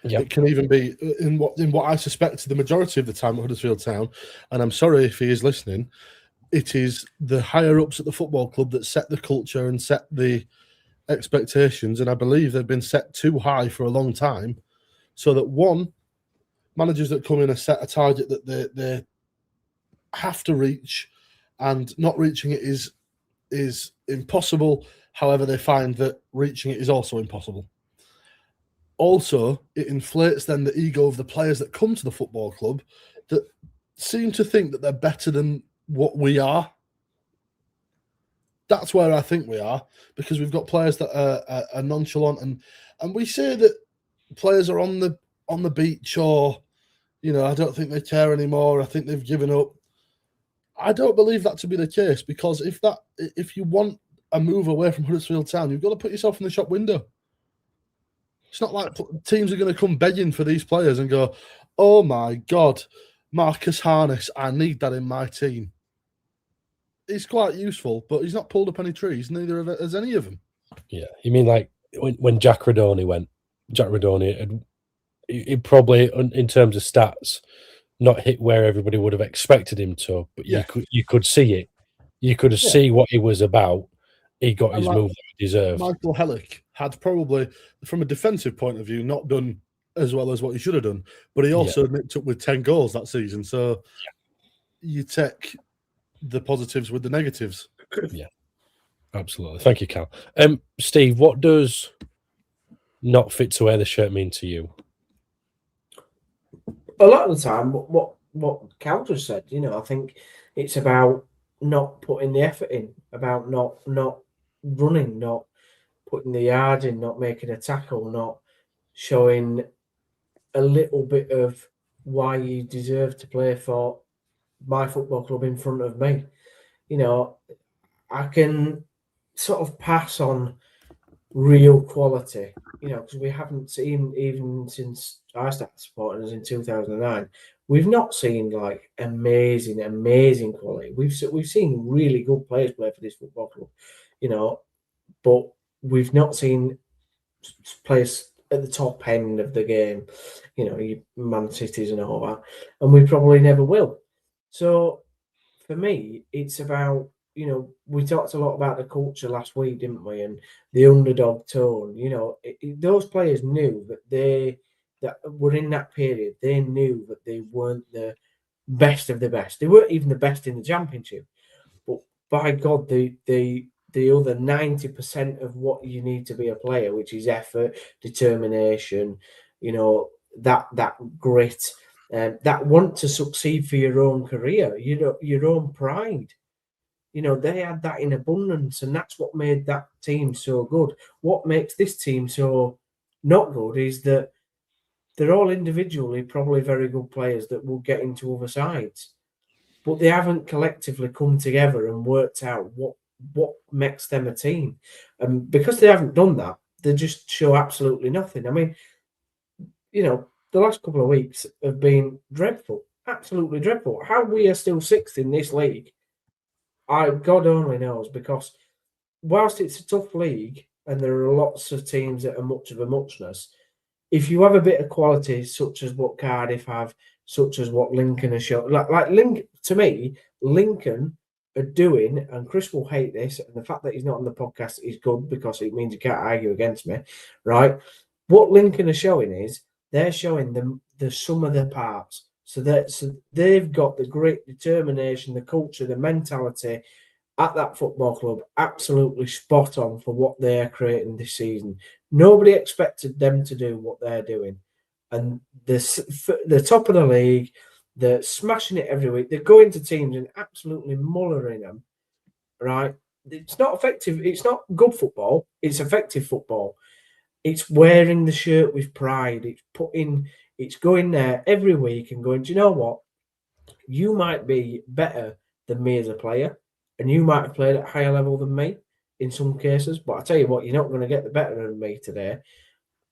Yep. It can even be in what I suspect the majority of the time at Huddersfield Town, and I'm sorry if he is listening, it is the higher ups at the football club that set the culture and set the expectations, and I believe they've been set too high for a long time, so that one, managers that come in are set a target that they have to reach, and not reaching it is impossible. However, they find that reaching it is also impossible. Also, it inflates then the ego of the players that come to the football club that seem to think that they're better than what we are. That's where I think we are, because we've got players that are nonchalant, and we say that players are on the beach, or I don't think they care anymore. I think they've given up. I don't believe that to be the case, because if you want a move away from Huddersfield Town, you've got to put yourself in the shop window. It's not like teams are going to come begging for these players and go, "Oh my God, Marcus Harness, I need that in my team." He's quite useful, but he's not pulled up any trees. Neither has any of them. Yeah, you mean like when Jack Radoni went? Jack Radoni, it probably, in terms of stats, not hit where everybody would have expected him to, but you could see it. You could see what he was about. He got his move that he deserved. Michael Hellick had probably, from a defensive point of view, not done as well as what he should have done, but he also nipped up with 10 goals that season. So you take the positives with the negatives. Yeah, absolutely. Thank you, Cal. Steve, what does not fit to wear the shirt mean to you? A lot of the time, what Cal just said, I think it's about not putting the effort in, about not running, not putting the yard in, not making a tackle, not showing a little bit of why you deserve to play for my football club in front of me. I can sort of pass on real quality, because we haven't seen, even since I started supporting us in 2009, we've not seen like amazing quality. We've seen really good players play for this football club, but we've not seen players at the top end of the game, your Man Cities and all that, and we probably never will. So for me, it's about, we talked a lot about the culture last week, didn't we? And the underdog tone. Those players knew that were in that period. They knew that they weren't the best of the best. They weren't even the best in the Championship. But by God, the other 90% of what you need to be a player, which is effort, determination, that grit, that want to succeed for your own career, your own pride. They had that in abundance, and that's what made that team so good. What makes this team so not good is that they're all individually probably very good players that will get into other sides, but they haven't collectively come together and worked out what makes them a team. And because they haven't done that, they just show absolutely nothing. I mean, the last couple of weeks have been dreadful, absolutely dreadful. How we are still sixth in this league, God only knows, because whilst it's a tough league and there are lots of teams that are much of a muchness, if you have a bit of quality, such as what Cardiff have, such as what Lincoln has shown, to me, Lincoln are doing, and Chris will hate this, and the fact that he's not on the podcast is good because it means he can't argue against me, right? What Lincoln are showing is they're showing them the sum of their parts. So they've got the great determination, the culture, the mentality at that football club absolutely spot on for what they're creating this season. Nobody expected them to do what they're doing. And the top of the league, they're smashing it every week. They're going to teams and absolutely mullering them, right? It's not effective. It's not good football. It's effective football. It's wearing the shirt with pride. It's going there every week and going, do you know what? You might be better than me as a player. and you might have played at a higher level than me in some cases. But I tell you what, you're not going to get the better than me today.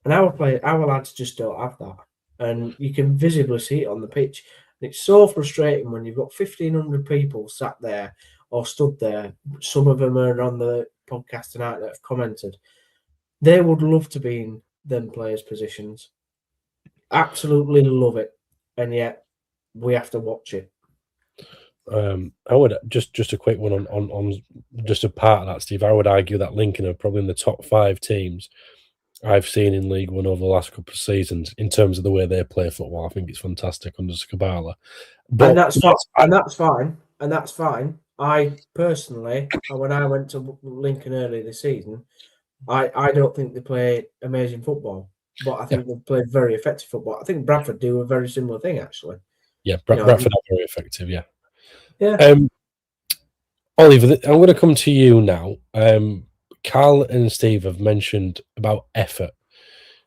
And our lads just don't have that, and you can visibly see it on the pitch. And it's so frustrating when you've got 1,500 people sat there or stood there. Some of them are on the podcast tonight that have commented. They would love to be in them players' positions. Absolutely love it, and yet we have to watch it. I would just a quick one on just a part of that, Steve. I would argue that Lincoln are probably in the top 5 teams I've seen in League One over the last couple of seasons in terms of the way they play football. I think it's fantastic under Skabala. And that's fine. I personally, when I went to Lincoln early this season, I don't think they play amazing football, but I think they play very effective football. I think Bradford do a very similar thing, actually. Yeah, Bradford are very effective. Yeah. Oliver, I'm going to come to you now. Carl and Steve have mentioned about effort.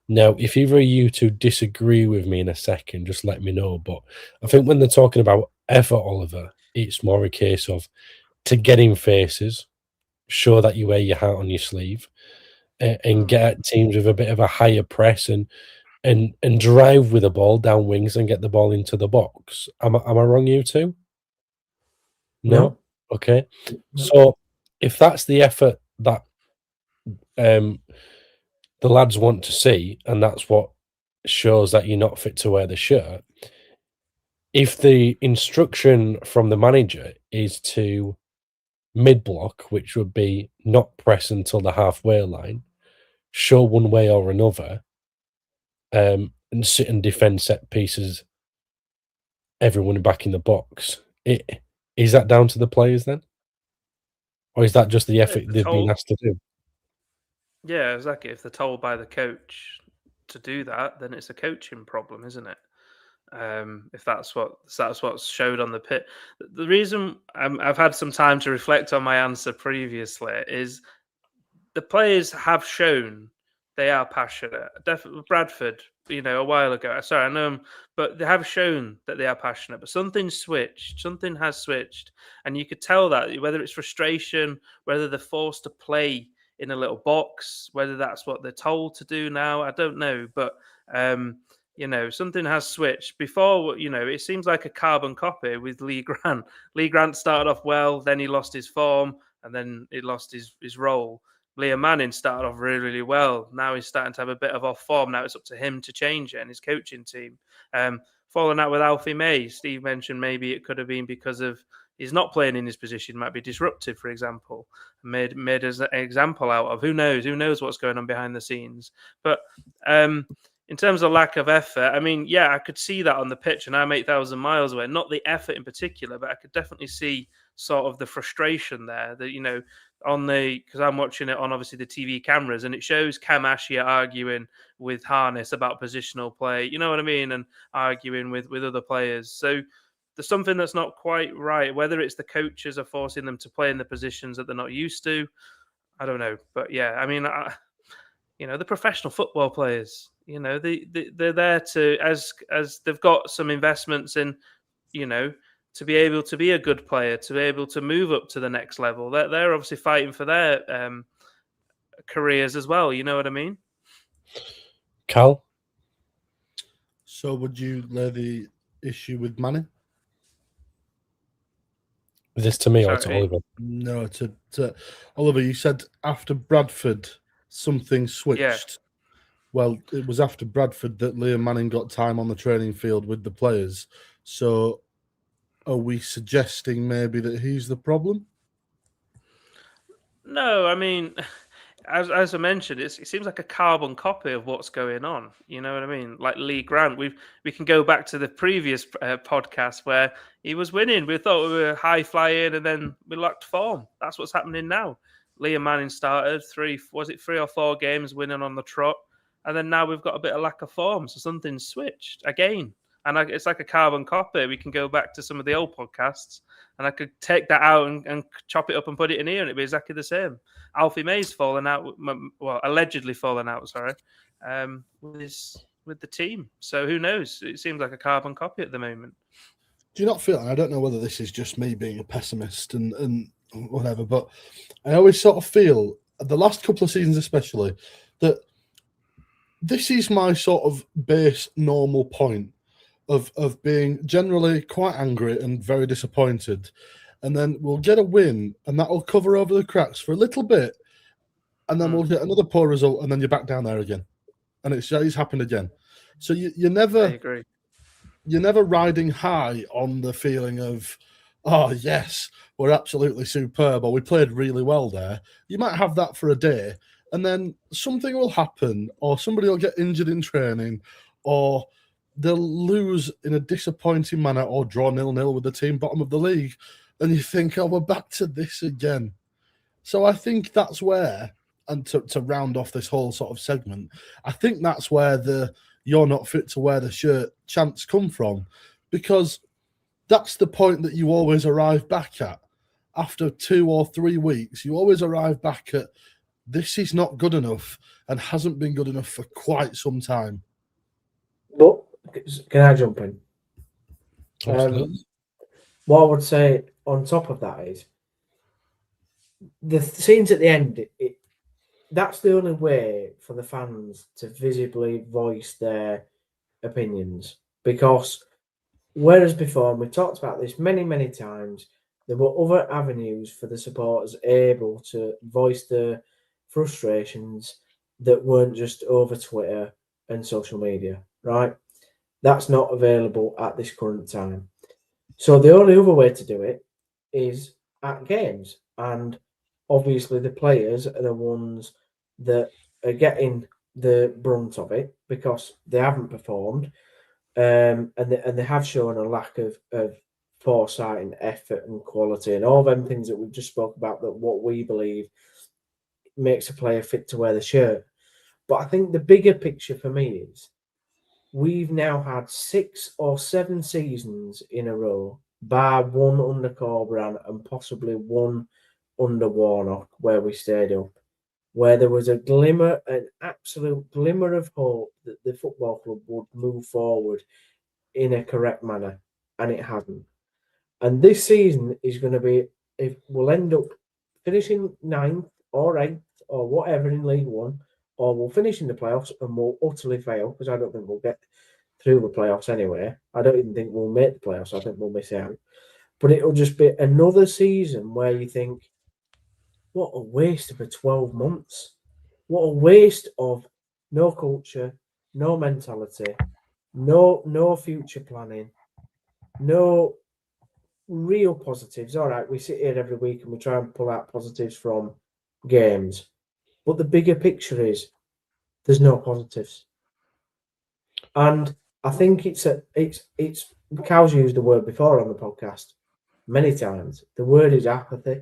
Now, if either of you two disagree with me in a second, just let me know. But I think when they're talking about effort, Oliver, it's more a case of to get in faces, show that you wear your heart on your sleeve, and get at teams with a bit of a higher press and drive with the ball down wings and get the ball into the box. Am I wrong, you two? No? Okay. So if that's the effort that the lads want to see, and that's what shows that you're not fit to wear the shirt, if the instruction from the manager is to mid-block, which would be not press until the halfway line, show one way or another, and sit and defend set pieces, everyone back in the box, is that down to the players then? Or is that just the effort they've been asked to do? Yeah, exactly. If they're told by the coach to do that, then it's a coaching problem, isn't it? If that's what's showed on the pit. The reason I've had some time to reflect on my answer previously is the players have shown they are passionate. Definitely Bradford, a while ago. Sorry, I know them, but they have shown that they are passionate. But something switched. Something has switched, and you could tell that, whether it's frustration, whether they're forced to play in a little box, whether that's what they're told to do now, I don't know. But something has switched. Before, it seems like a carbon copy with Lee Grant. Lee Grant started off well, then he lost his form, and then he lost his role. Liam Manning started off really, really well. Now he's starting to have a bit of off form. Now it's up to him to change it and his coaching team. Falling out with Alfie May, Steve mentioned maybe it could have been because of he's not playing in his position, might be disruptive, for example. Made as an example out of who knows what's going on behind the scenes. But in terms of lack of effort, I mean, yeah, I could see that on the pitch, and I'm 8,000 miles away. Not the effort in particular, but I could definitely see sort of the frustration there. That because I'm watching it on obviously the TV cameras, and it shows Cam Ashia arguing with Harness about positional play. You know what I mean, and arguing with other players. So there's something that's not quite right. Whether it's the coaches are forcing them to play in the positions that they're not used to, I don't know. But yeah, I mean, the professional football players. They're there to as they've got some investments in, to be able to be a good player, to be able to move up to the next level. They're obviously fighting for their careers as well. You know what I mean? Cal? So would you lay the issue with Manning? Is this to me or to Oliver? No, to Oliver. You said after Bradford something switched. Yeah. Well, it was after Bradford that Liam Manning got time on the training field with the players. So are we suggesting maybe that he's the problem? No, I mean, as I mentioned, it seems like a carbon copy of what's going on. You know what I mean? Like Lee Grant, we can go back to the previous podcast where he was winning. We thought we were high flying, and then we lacked form. That's what's happening now. Liam Manning started 3 or 4 games winning on the trot. And then now we've got a bit of lack of form. So something's switched again. And it's like a carbon copy. We can go back to some of the old podcasts and I could take that out and chop it up and put it in here and it'd be exactly the same. Alfie May's fallen out, allegedly fallen out, with the team. So who knows? It seems like a carbon copy at the moment. Do you not feel, and I don't know whether this is just me being a pessimist and whatever. But I always sort of feel, the last couple of seasons especially, that this is my sort of base normal point of being generally quite angry and very disappointed. And then we'll get a win, and that'll cover over the cracks for a little bit. And then we'll get another poor result, and then you're back down there again. And it's happened again. So you're never... I agree. You're never riding high on the feeling of, oh, yes, we're absolutely superb, or we played really well there. You might have that for a day, and then something will happen, or somebody will get injured in training, or they'll lose in a disappointing manner, or draw 0-0 with the team bottom of the league, and you think, oh, we're back to this again. So I think that's where, and to round off this whole sort of segment, I think that's where the "you're not fit to wear the shirt" chants come from, because that's the point that you always arrive back at. After 2 or 3 weeks, you always arrive back at, this is not good enough, and hasn't been good enough for quite some time. But can I jump in? What I would say on top of that is, the scenes at the end, that's the only way for the fans to visibly voice their opinions. Because whereas before, and we've talked about this many, many times, there were other avenues for the supporters able to voice their frustrations that weren't just over Twitter and social media, right? That's not available at this current time. So the only other way to do it is at games. And obviously the players are the ones that are getting the brunt of it because they haven't performed, and they have shown a lack of foresight and effort and quality and all them things that we've just spoke about, that what we believe makes a player fit to wear the shirt. But I think the bigger picture for me is, we've now had 6 or 7 seasons in a row, bar one under Corberan and possibly one under Warnock, where we stayed up, where there was a glimmer, an absolute glimmer of hope that the football club would move forward in a correct manner, and it hasn't. And this season is going to be, if we'll end up finishing 9th or 8th or whatever in League One, or we'll finish in the playoffs and we'll utterly fail, because I don't think we'll get through the playoffs anyway. I don't even think we'll make the playoffs. I think we'll miss out. But it'll just be another season where you think, what a waste of a 12 months. What a waste of no culture, no mentality, no future planning, no real positives. All right, we sit here every week and we try and pull out positives from games. But the bigger picture is, there's no positives. And I think it's Cal's used the word before on the podcast many times. The word is apathy.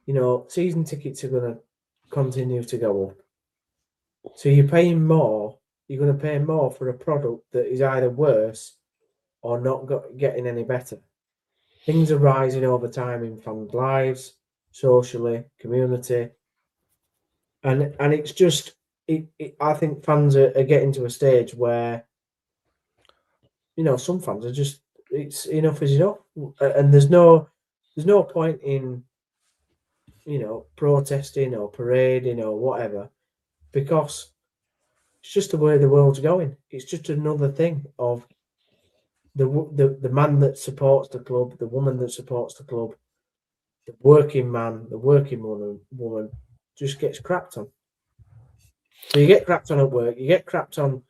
You know, season tickets are going to continue to go up. So you're paying more. You're going to pay more for a product that is either worse or not getting any better. Things are rising over time in fans' lives, socially, community. And it's just, I think fans are getting to a stage where, you know, some fans are just, it's enough is enough. And there's no point in, you know, protesting or parading or whatever, because it's just the way the world's going. It's just another thing of the man that supports the club, the woman that supports the club, the working man, the working woman just gets crapped on. So you get crapped on at work, you get crapped on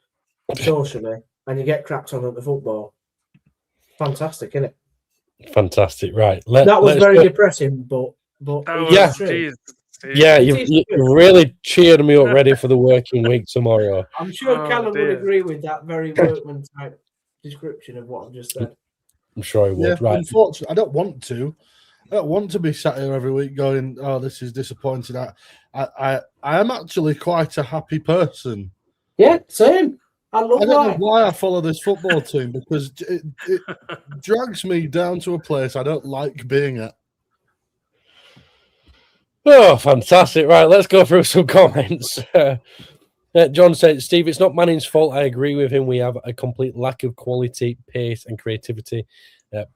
socially, and you get crapped on at the football. Fantastic, isn't it? Fantastic, right? That was very depressing, but yeah, geez. Yeah, you really cheered me up ready for the working week tomorrow. I'm sure Callum would agree with that very workman type description of what I've just said. I'm sure he would. Yeah, right. Unfortunately, I don't want to be sat here every week going, "Oh, this is disappointing." I am actually quite a happy person. Yeah, same. I don't know why I follow this football team, because it drags me down to a place I don't like being at. Oh, fantastic. Right, let's go through some comments. John said, Steve, it's not Manning's fault. I agree with him. We have a complete lack of quality, pace and creativity,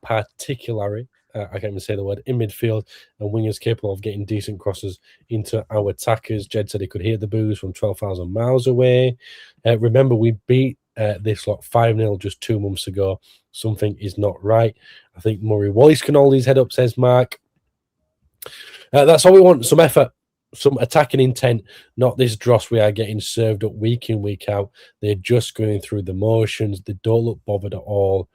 particularly I can't even say the word, in midfield, and wingers capable of getting decent crosses into our attackers. Jed said he could hear the boos from 12,000 miles away. Remember, we beat this lot 5-0 just 2 months ago. Something is not right. I think Murray Wallace can hold his head up, says Mark. That's all we want, some effort, some attacking intent, not this dross we are getting served up week in, week out. They're just going through the motions. They don't look bothered at all.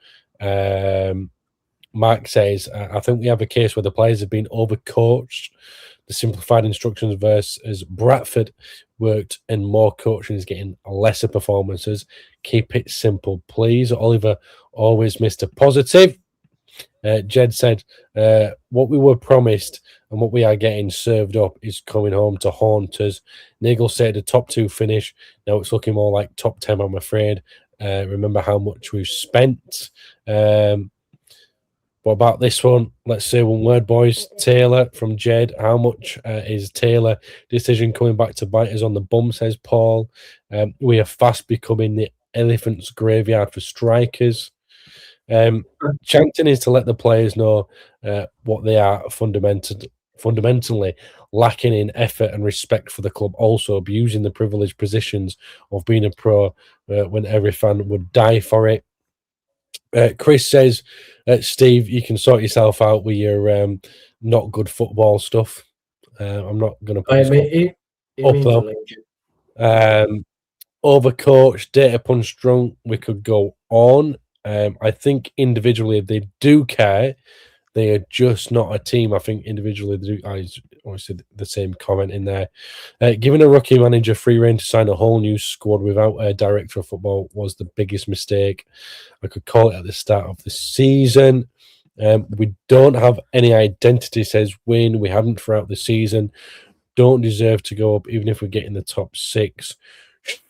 Mark says, I think we have a case where the players have been overcoached. The simplified instructions versus Bradford worked, and more coaching is getting lesser performances. Keep it simple, please. Oliver, always Mr. Positive. Jed said, what we were promised and what we are getting served up is coming home to haunt us. Nigel said a top 2 finish. Now it's looking more like top 10, I'm afraid. Remember how much we've spent. What about this one? Let's say one word, boys. Taylor from Jed. How much is Taylor decision coming back to bite us on the bum, says Paul. We are fast becoming the elephant's graveyard for strikers. Chanting is to let the players know what they are fundamentally lacking in effort and respect for the club, also abusing the privileged positions of being a pro when every fan would die for it. Chris says, Steve, you can sort yourself out with your not good football stuff. I'm not going to put this up though. Overcoached, data punch drunk, we could go on. I think individually they do care. They are just not a team. I think individually they do. I obviously the same comment in there. Giving a rookie manager free rein to sign a whole new squad without a director of football was the biggest mistake. I could call it at the start of the season. We don't have any identity, says Win. We haven't throughout the season. Don't deserve to go up, even if we get in the top 6.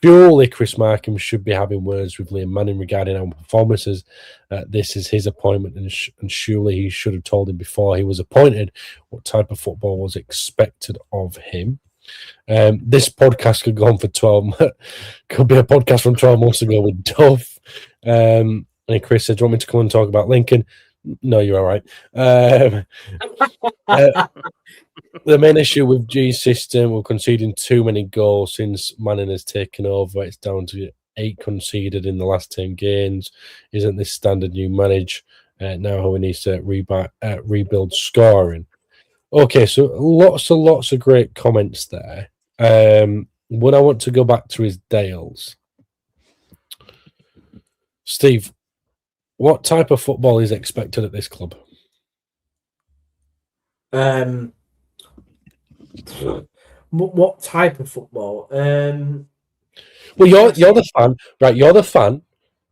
Surely Chris Markham should be having words with Liam Manning regarding our performances. This is his appointment, and surely he should have told him before he was appointed what type of football was expected of him. This podcast could go on for 12 could be a podcast from 12 months ago with Duff. And Chris said, do you want me to come and talk about Lincoln? No, you're all right. The main issue with G's system, we're conceding too many goals since Manning has taken over. It's down to 8 conceded in the last 10 games. Isn't this standard new manage? Now how he needs to rebuild scoring. Okay, so lots of great comments there. What I want to go back to is Dale's. Steve, what type of football is expected at this club? What type of football? Well, you're the fan, right? You're the fan.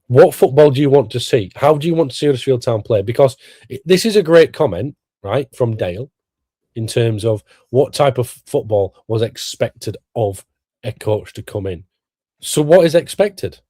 What football do you want to see? How do you want to see Huddersfield Town play? Because this is a great comment, right, from Dale, in terms of what type of football was expected of a coach to come in. So what is expected?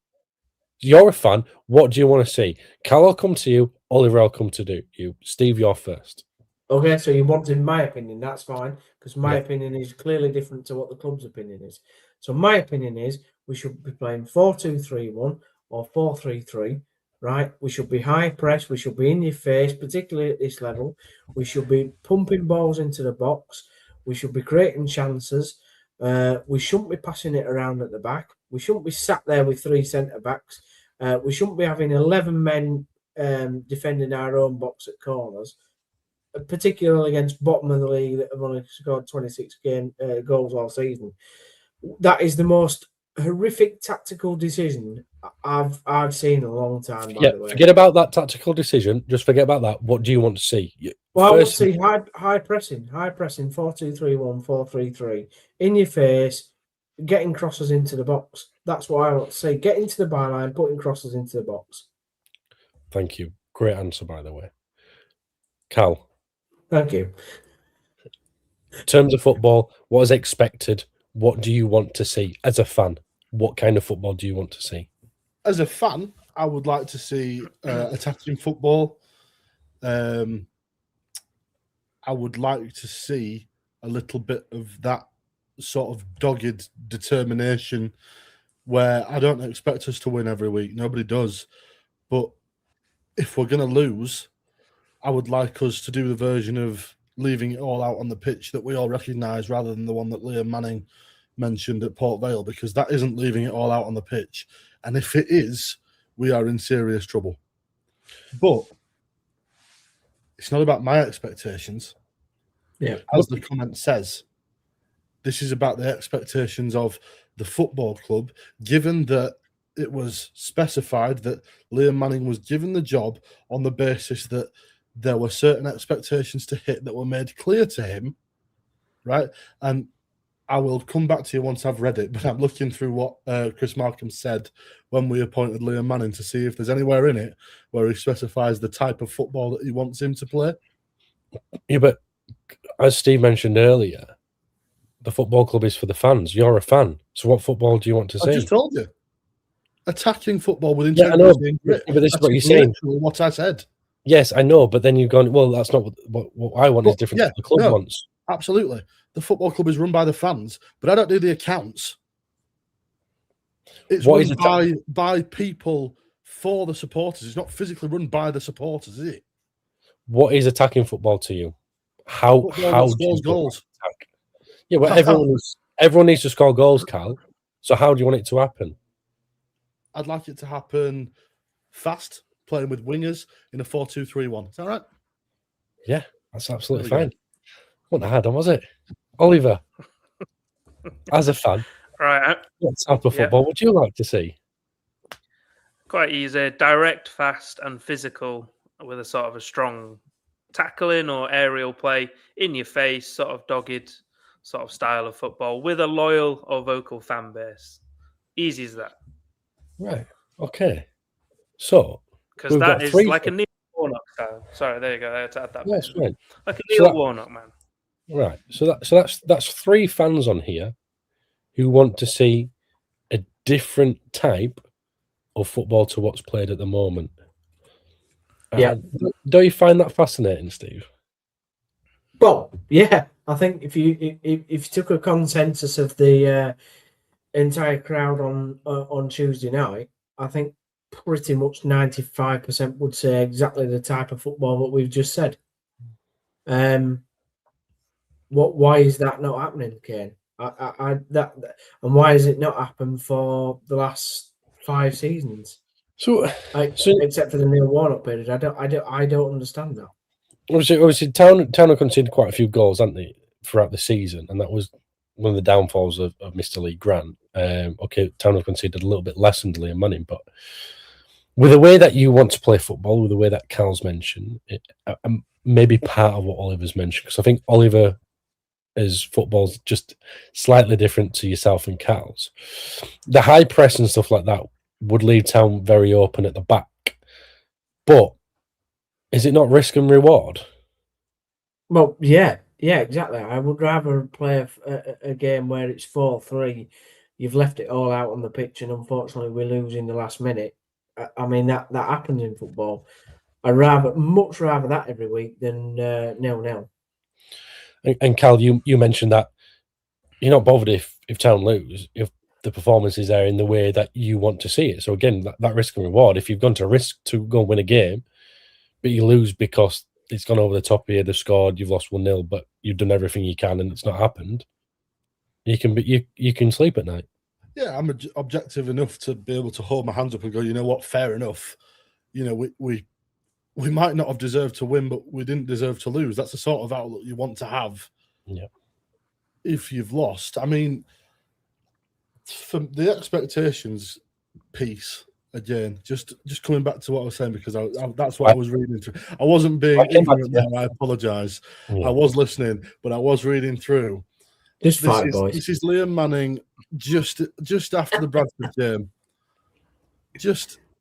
You're a fan. What do you want to see? Cal, I'll come to you. Oliver, I'll come to you. Steve, you're first. Okay, so you wanted my opinion. That's fine, because my opinion is clearly different to what the club's opinion is. So my opinion is we should be playing 4-2-3-1 or 4-3-3, right? We should be high press. We should be in your face, particularly at this level. We should be pumping balls into the box. We should be creating chances. We shouldn't be passing it around at the back. We shouldn't be sat there with 3 centre-backs. We shouldn't be having 11 men defending our own box at corners, particularly against bottom of the league that have only scored 26 goals all season. That is the most horrific tactical decision I've seen in a long time, by the way. Forget about that tactical decision. Just forget about that. What do you want to see? Well, I want to see high pressing, 4-2-3-1, 4-3-3, in your face, getting crosses into the box. That's what I want to see. Get into the byline, putting crosses into the box. Thank you. Great answer, by the way. Cal. Thank you. In terms of football, what is expected? What do you want to see as a fan? What kind of football do you want to see? As a fan, I would like to see attacking football. I would like to see a little bit of that sort of dogged determination where I don't expect us to win every week. Nobody does. But if we're going to lose, I would like us to do the version of leaving it all out on the pitch that we all recognise, rather than the one that Liam Manning mentioned at Port Vale, because that isn't leaving it all out on the pitch. And if it is, we are in serious trouble. But it's not about my expectations. Yeah. As the comment says, this is about the expectations of the football club, given that it was specified that Liam Manning was given the job on the basis that there were certain expectations to hit that were made clear to him, right? And I will come back to you once I've read it, but I'm looking through what Chris Markham said when we appointed Liam Manning to see if there's anywhere in it where he specifies the type of football that he wants him to play. Yeah, but as Steve mentioned earlier, the football club is for the fans. You're a fan. So what football do you want to see? I just told you. Attacking football with Yeah, I know, integrity and grit. but this is what you're That's saying. literally what I said. Yes, I know, but then you've gone, well, that's not what I want is But, different yeah, to what the club no. wants. Absolutely. The football club is run by the fans, but I don't do the accounts. It's What is run by people for the supporters. It's not physically run by the supporters, is it? What is attacking football to you? How Football do you scores goals. attack? Yeah, well, everyone needs to score goals, Cal. So how do you want it to happen? I'd like it to happen fast, playing with wingers in a 4-2-3-1. Is that right? Yeah, that's absolutely There we fine. Wasn't hard on, was it? Oliver, as a fan, Right. what type of football would you like to see? Quite easy. Direct, fast, and physical with a sort of a strong tackling or aerial play in your face, sort of dogged sort of style of football with a loyal or vocal fan base. Easy as that. Right. Okay. So Because we've that got is three like a Neil Warnock style. Sorry, there you go. I had to add that. That's right. Like a So Neil Warnock, man. Right. So that's three fans on here who want to see a different type of football to what's played at the moment. Yeah. Don't you find that fascinating, Steve? Well, yeah. I think if you took a consensus of the entire crowd on Tuesday night, I think pretty much 95% would say exactly the type of football that we've just said. Why is that not happening, Kane? And why has it not happened for the last 5 seasons? So except for the Neil Warnock period, I don't understand that. Obviously, Town have conceded quite a few goals, haven't they, throughout the season, and that was one of the downfalls of Mr. Lee Grant. Okay, Town have conceded a little bit less than Liam Manning, but with the way that you want to play football, with the way that Cal's mentioned, maybe part of what Oliver's mentioned, because I think Oliver is football's just slightly different to yourself and Cal's. The high press and stuff like that would leave Town very open at the back, but is it not risk and reward? Well, yeah, exactly. I would rather play a game where it's 4-3. You've left it all out on the pitch, and unfortunately, we lose in the last minute. I mean, that happens in football. I'd much rather that every week than 0-0. And Cal, you mentioned that you're not bothered if Town lose, if the performance is there in the way that you want to see it. So again, that risk and reward, if you've gone to risk to go and win a game, but you lose because it's gone over the top of you, they've scored, you've lost 1-0, but you've done everything you can and it's not happened, you can sleep at night. Yeah, I'm objective enough to be able to hold my hands up and go, you know what, fair enough. You know, we might not have deserved to win, but we didn't deserve to lose. That's the sort of outlook you want to have. Yeah. If you've lost, I mean, from the expectations piece again, just coming back to what I was saying, because that's what I was reading through. I wasn't being ignorant there. I apologise. Yeah. I was listening, but I was reading through. This is Liam Manning just after the Bradford game.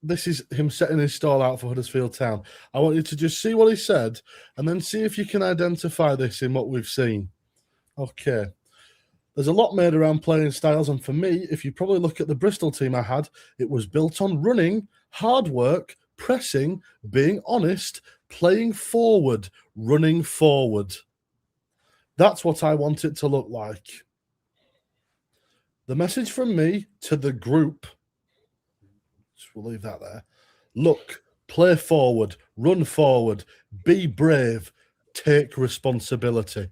This is him setting his stall out for Huddersfield Town. I want you to just see what he said and then see if you can identify this in what we've seen. Okay. There's a lot made around playing styles, and for me, if you probably look at the Bristol team I had, it was built on running, hard work, pressing, being honest, playing forward, running forward. That's what I want it to look like. The message from me to the group, we'll leave that there. Look, play forward, run forward, Be brave. Take responsibility.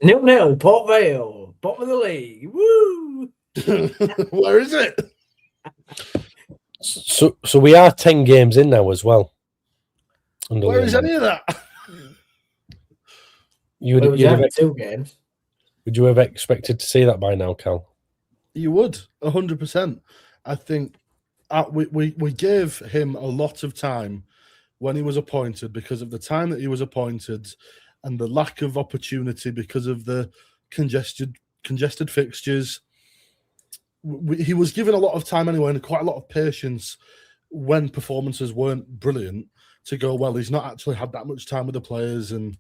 0-0, Port Vale, bottom of the league. Woo! Where is it? So we are 10 games in now as well. Where is any of that? You'd have 2 games. Would you have expected to see that by now, Cal? You would, 100%. I think we gave him a lot of time when he was appointed because of the time that he was appointed and the lack of opportunity because of the congested fixtures. He was given a lot of time anyway and quite a lot of patience when performances weren't brilliant to go, well, he's not actually had that much time with the players and,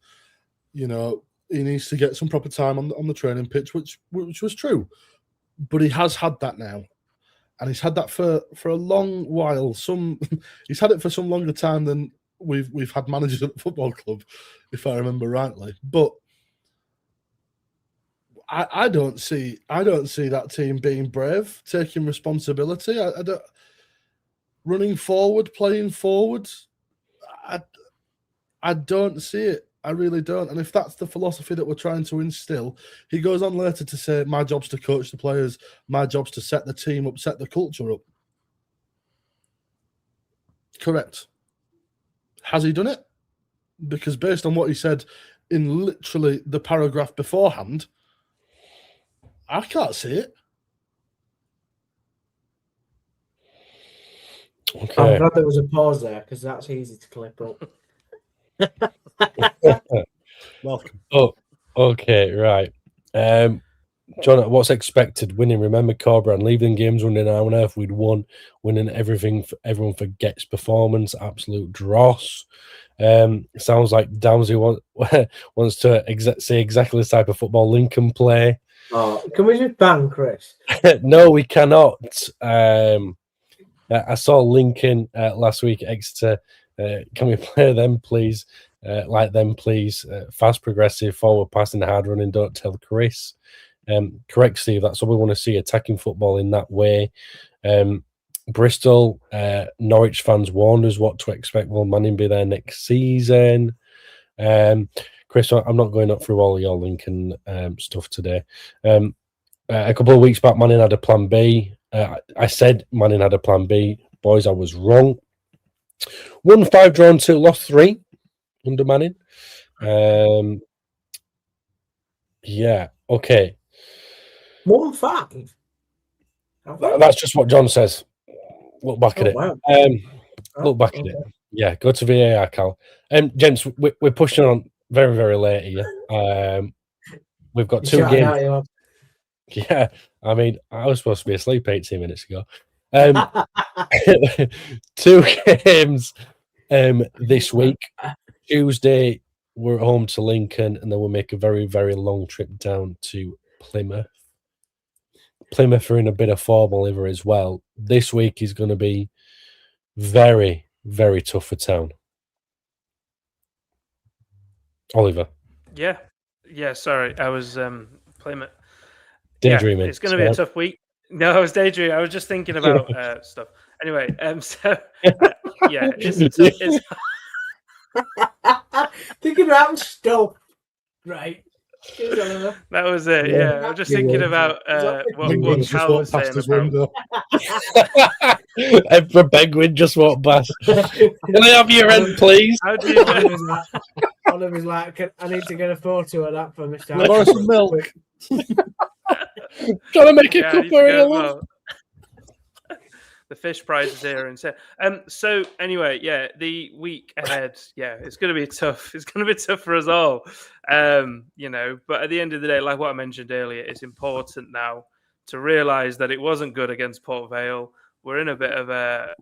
you know, he needs to get some proper time on the training pitch, which was true. But he has had that now. And he's had that for a long while. He's had it for some longer time than we've had managers at the football club, if I remember rightly. But I don't see that team being brave, taking responsibility. I don't running forward, playing forward. I don't see it. I really don't. And if that's the philosophy that we're trying to instill, he goes on later to say, my job's to coach the players, my job's to set the team up, set the culture up. Correct. Has he done it? Because based on what he said in literally the paragraph beforehand, I can't see it. Okay. I'm glad there was a pause there because that's easy to clip up. Welcome. Oh, okay, right. John, what's expected? Winning. Remember Cobra and leaving games running an hour and a half. We'd won, winning everything. Everyone forgets performance. Absolute dross. Sounds like Downsy wants to say exactly the type of football Lincoln play. Oh, can we just ban Chris? No, we cannot. I saw Lincoln last week at Exeter. Can we play them, please? Like them, please. Fast, progressive, forward passing, hard running. Don't tell Chris. Correct, Steve. That's what we want to see. Attacking football in that way. Bristol, Norwich fans warned us what to expect. Will Manning be there next season? Chris, I'm not going up through all your Lincoln stuff today. A couple of weeks back, Manning had a plan B. I said Manning had a plan B. Boys, I was wrong. Won 5, drawn 2, lost 3 under Manning. Yeah, okay. 1-5. That's just what John says. Look back at it. Wow. Look back at it. Yeah, go to VAR, Cal. Gents, we're pushing on very, very late here. We've got 2 games. Yeah, I mean, I was supposed to be asleep 18 minutes ago. 2 games this week. Tuesday, we're home to Lincoln, and then we'll make a very, very long trip down to Plymouth. Plymouth are in a bit of form, Oliver, as well. This week is going to be very, very tough for Town. Oliver. Yeah. Sorry, I was Plymouth. Daydreaming. Yeah, it's going to be a tough week. No, I was daydreaming. I was just thinking about stuff. Anyway, yeah, it's thinking about stuff. Right. That was it. Yeah, I was just thinking about what Cal was saying about. Emperor Penguin just walked past. Can I have your end, please? How do you Oliver's like, I need to get a photo of that for Mr. Borrow some milk. Trying to make a cup of ale. The fish prize is here, and so anyway, yeah, the week ahead, yeah, it's going to be tough. It's going to be tough for us all, you know. But at the end of the day, like what I mentioned earlier, it's important now to realise that it wasn't good against Port Vale. We're in a bit of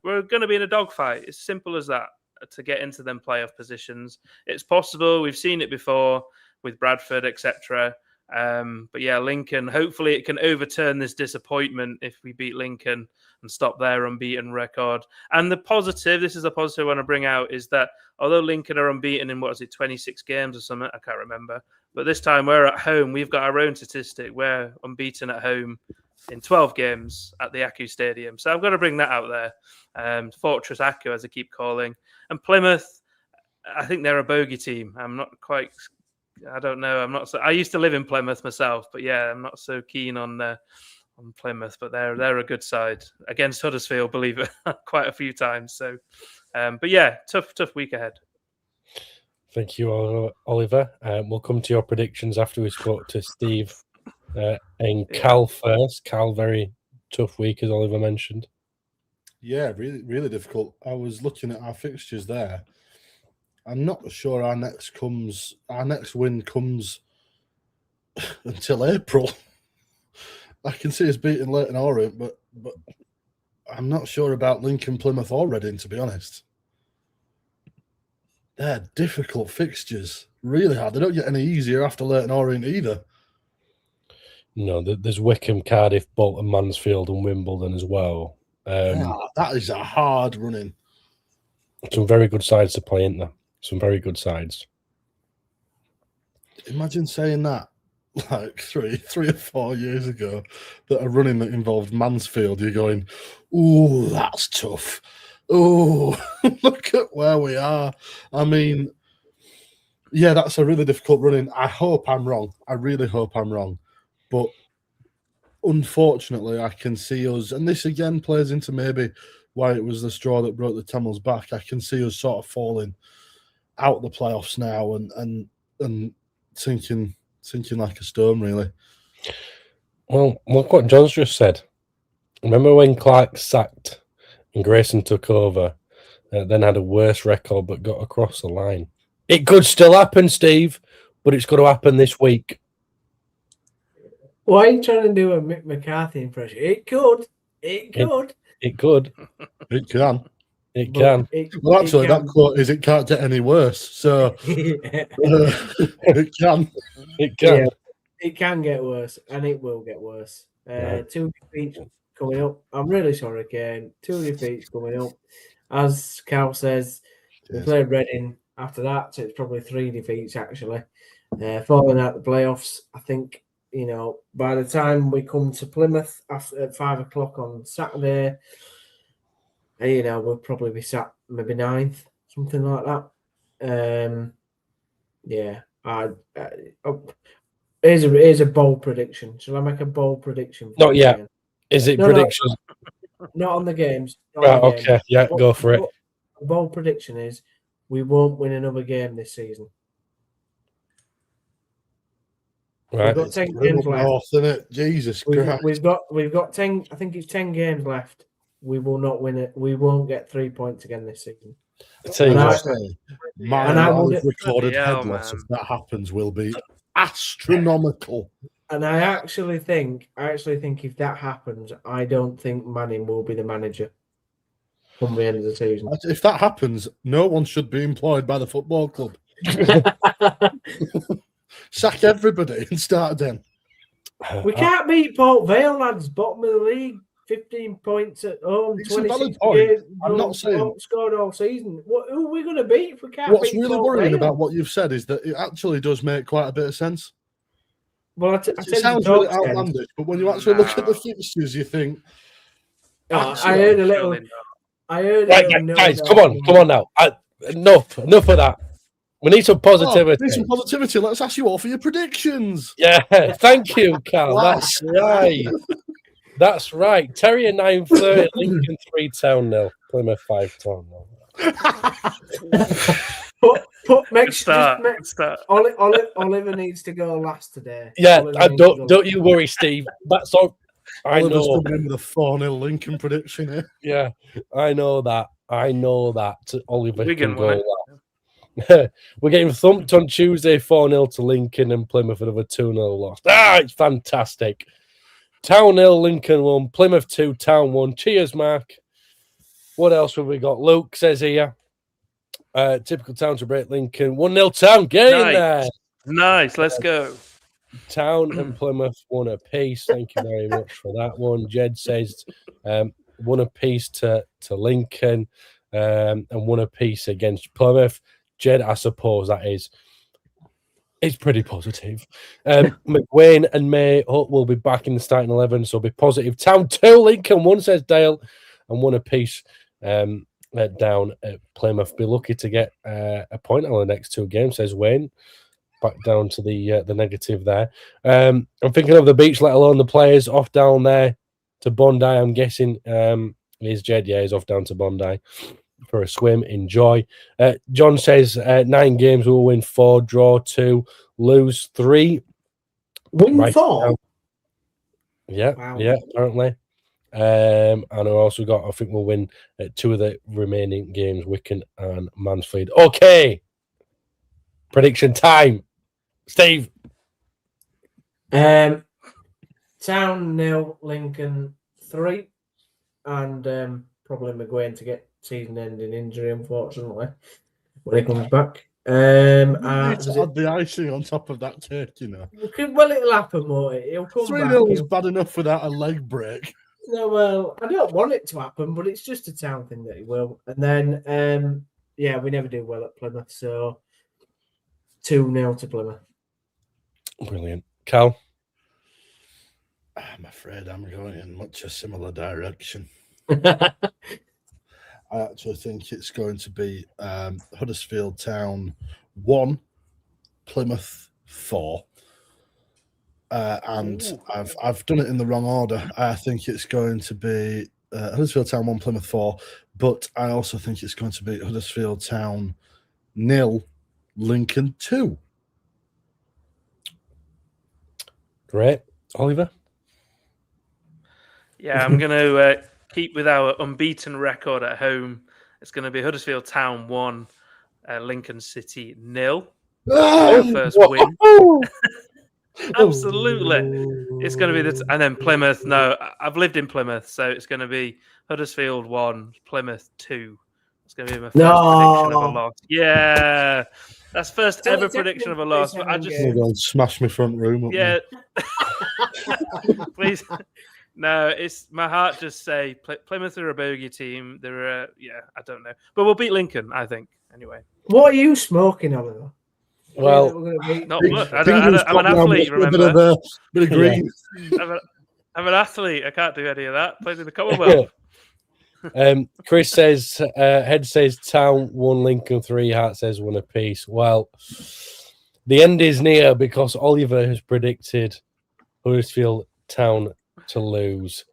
we're going to be in a dogfight. It's simple as that to get into them playoff positions. It's possible. We've seen it before with Bradford, etc. But yeah, Lincoln, hopefully it can overturn this disappointment if we beat Lincoln and stop their unbeaten record. And the positive, this is a positive I want to bring out, is that although Lincoln are unbeaten in, 26 games or something, I can't remember. But this time we're at home. We've got our own statistic. We're unbeaten at home in 12 games at the Aku Stadium. So I've got to bring that out there. Fortress Aku, as I keep calling. And Plymouth, I think they're a bogey team. I'm not quite. I don't know. I'm not. So, I used to live in Plymouth myself, but yeah, I'm not so keen on Plymouth. But they're a good side against Huddersfield. Believe it, quite a few times. So, but yeah, tough week ahead. Thank you, Oliver. We'll come to your predictions after we spoke to Steve and Cal first. Cal, very tough week, as Oliver mentioned. Yeah, really, really difficult. I was looking at our fixtures there. I'm not sure our next win comes until April. I can see us beating Leyton Orient, but I'm not sure about Lincoln, Plymouth, or Reading, to be honest. They're difficult fixtures, really hard. They don't get any easier after Leyton Orient either. No, there's Wickham, Cardiff, Bolton, Mansfield, and Wimbledon as well. That is a hard running. Some very good sides to play, isn't there? Some very good sides. Imagine saying that like three or 4 years ago, that a running that involved Mansfield, you're going, ooh, that's tough. Oh, look at where we are. I mean, yeah, that's a really difficult running. I hope I'm wrong. I really hope I'm wrong. But unfortunately, I can see us, and this again plays into maybe why it was the straw that broke the camel's back. I can see us sort of falling out the playoffs now and sinking like a stone, really. Well, look what John's just said. Remember when Clark sacked and Grayson took over, then had a worse record but got across the line? It could still happen, Steve, but it's got to happen this week. Why are you trying to do a Mick McCarthy impression? It could. It could. It could. It can. It can. Well, actually, that quote is, it can't get any worse. So it can. It can. Yeah, it can get worse, and it will get worse. Right. 2 defeats coming up. I'm really sorry, Kane. 2 defeats coming up. As Cal says, we played Reading after that, so it's probably 3 defeats, actually. Falling out the playoffs, I think, by the time we come to Plymouth at 5 o'clock on Saturday, we'll probably be sat maybe 9th, something like that. Here's a bold prediction. Shall I make a bold prediction? Not yet. Game? Is it predictions? Not on the games. Okay, games. Yeah, go for it. The bold prediction is we won't win another game this season. Right. We've got 10 games left. Isn't it? Jesus Christ. We've got 10. I think it's 10 games left. We will not win it. We won't get 3 points again this season. I tell you what, my recorded head loss, if that happens, will be astronomical. And I actually think if that happens, I don't think Manning will be the manager from the end of the season. If that happens, no one should be employed by the football club. Sack everybody and start again. We can't beat Port Vale, lads. Bottom of the league, 15 points at home. It's a valid point. I'm not saying scored all season. Who are we going to beat if we can't? What's beat really Port worrying Vale? about what you've said is that it actually does make quite a bit of sense. Well, it sounds really outlandish, but when you actually look at the fixtures, you think. I heard a little. Guys, come on now. Enough of that. We need some positivity. Need some positivity. Let's ask you all for your predictions. Yeah, thank you, Cal. That's right. That's right. Terrier 9:30, Lincoln 3 Town 0, Plymouth 5 Town 0. Start. Oliver needs to go last today. Yeah, don't you worry, Steve. That's all. I Oliver's know. coming in with a 4-0 Lincoln prediction here. Yeah, I know that. Oliver Wigan can go. We're getting thumped on Tuesday 4-0 to Lincoln, and Plymouth another 2-0 loss. It's fantastic. Town 0, Lincoln 1, Plymouth 2, Town 1. Cheers, Mark. What else have we got? Luke says here, typical Town to break Lincoln. 1-0 Town. Get in there. Nice. Let's go. Town and Plymouth 1 apiece. Thank you very much for that one. Jed says 1 apiece to Lincoln and 1 apiece against Plymouth. Jed, I suppose that is. It's pretty positive. McWayne and May will be back in the starting 11, so be positive. Town 2, Lincoln 1, says Dale, and 1 apiece down at Plymouth. Be lucky to get a point on the next 2 games, says Wayne. Back down to the negative there. I'm thinking of the beach, let alone the players off down there to Bondi. I'm guessing is Jed. Yeah, he's off down to Bondi for a swim. Enjoy. John says 9 games, we'll win 4, draw 2, lose 3. Win 4? Yeah, Wow. yeah, apparently. And I also got, I think we'll win 2 of the remaining games, Wigan and Mansfield. Okay. Prediction time. Steve. Town 0, Lincoln 3. And probably McGuane to get season-ending injury, unfortunately, when he comes back. It's add the icing on top of that cake, you know. Well, it'll happen, won't it? He'll come 3-0 back. is bad enough without a leg break. No, well, I don't want it to happen, but it's just a town thing that he will. And then, yeah, we never do well at Plymouth, so 2-0 to Plymouth. Brilliant. Cal? I'm afraid I'm going in much a similar direction. I actually think it's going to be Huddersfield Town 1, Plymouth 4. And I've done it in the wrong order. I think it's going to be Huddersfield Town 1, Plymouth 4, but I also think it's going to be Huddersfield Town 0, Lincoln 2. Great. Oliver? Yeah, I'm going to keep with our unbeaten record at home. It's going to be Huddersfield Town 1, Lincoln City 0. First win. Absolutely. It's going to be and then Plymouth. No, I've lived in Plymouth, so it's going to be Huddersfield 1, Plymouth 2. It's going to be my first prediction of a loss. Yeah, that's first ever prediction of a loss. But I just smash my front room up. Yeah, please. No, it's my heart just say Plymouth are a bogey team. They're I don't know, but we'll beat Lincoln, I think. Anyway, what are you smoking, Oliver? Well, not much. I'm an athlete. Remember, bit of green. I'm an athlete. I can't do any of that. Played in the Commonwealth. Chris says, Head says Town 1, Lincoln 3, Hart says 1 apiece. Well, the end is near because Oliver has predicted Huddersfield Town to lose.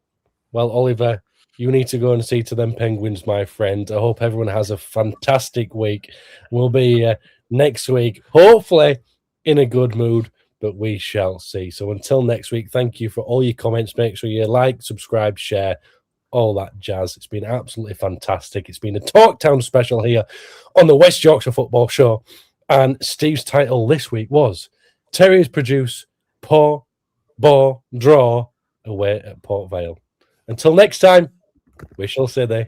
Well, Oliver, you need to go and see to them Penguins, my friend. I hope everyone has a fantastic week. We'll be next week, hopefully in a good mood, but we shall see. So until next week, thank you for all your comments. Make sure you like, subscribe, share, all that jazz. It's been absolutely fantastic. It's been a Talktown special here on the West Yorkshire Football Show. And Steve's title this week was Terriers produce poor, bore, draw away at Port Vale. Until next time, we shall say there.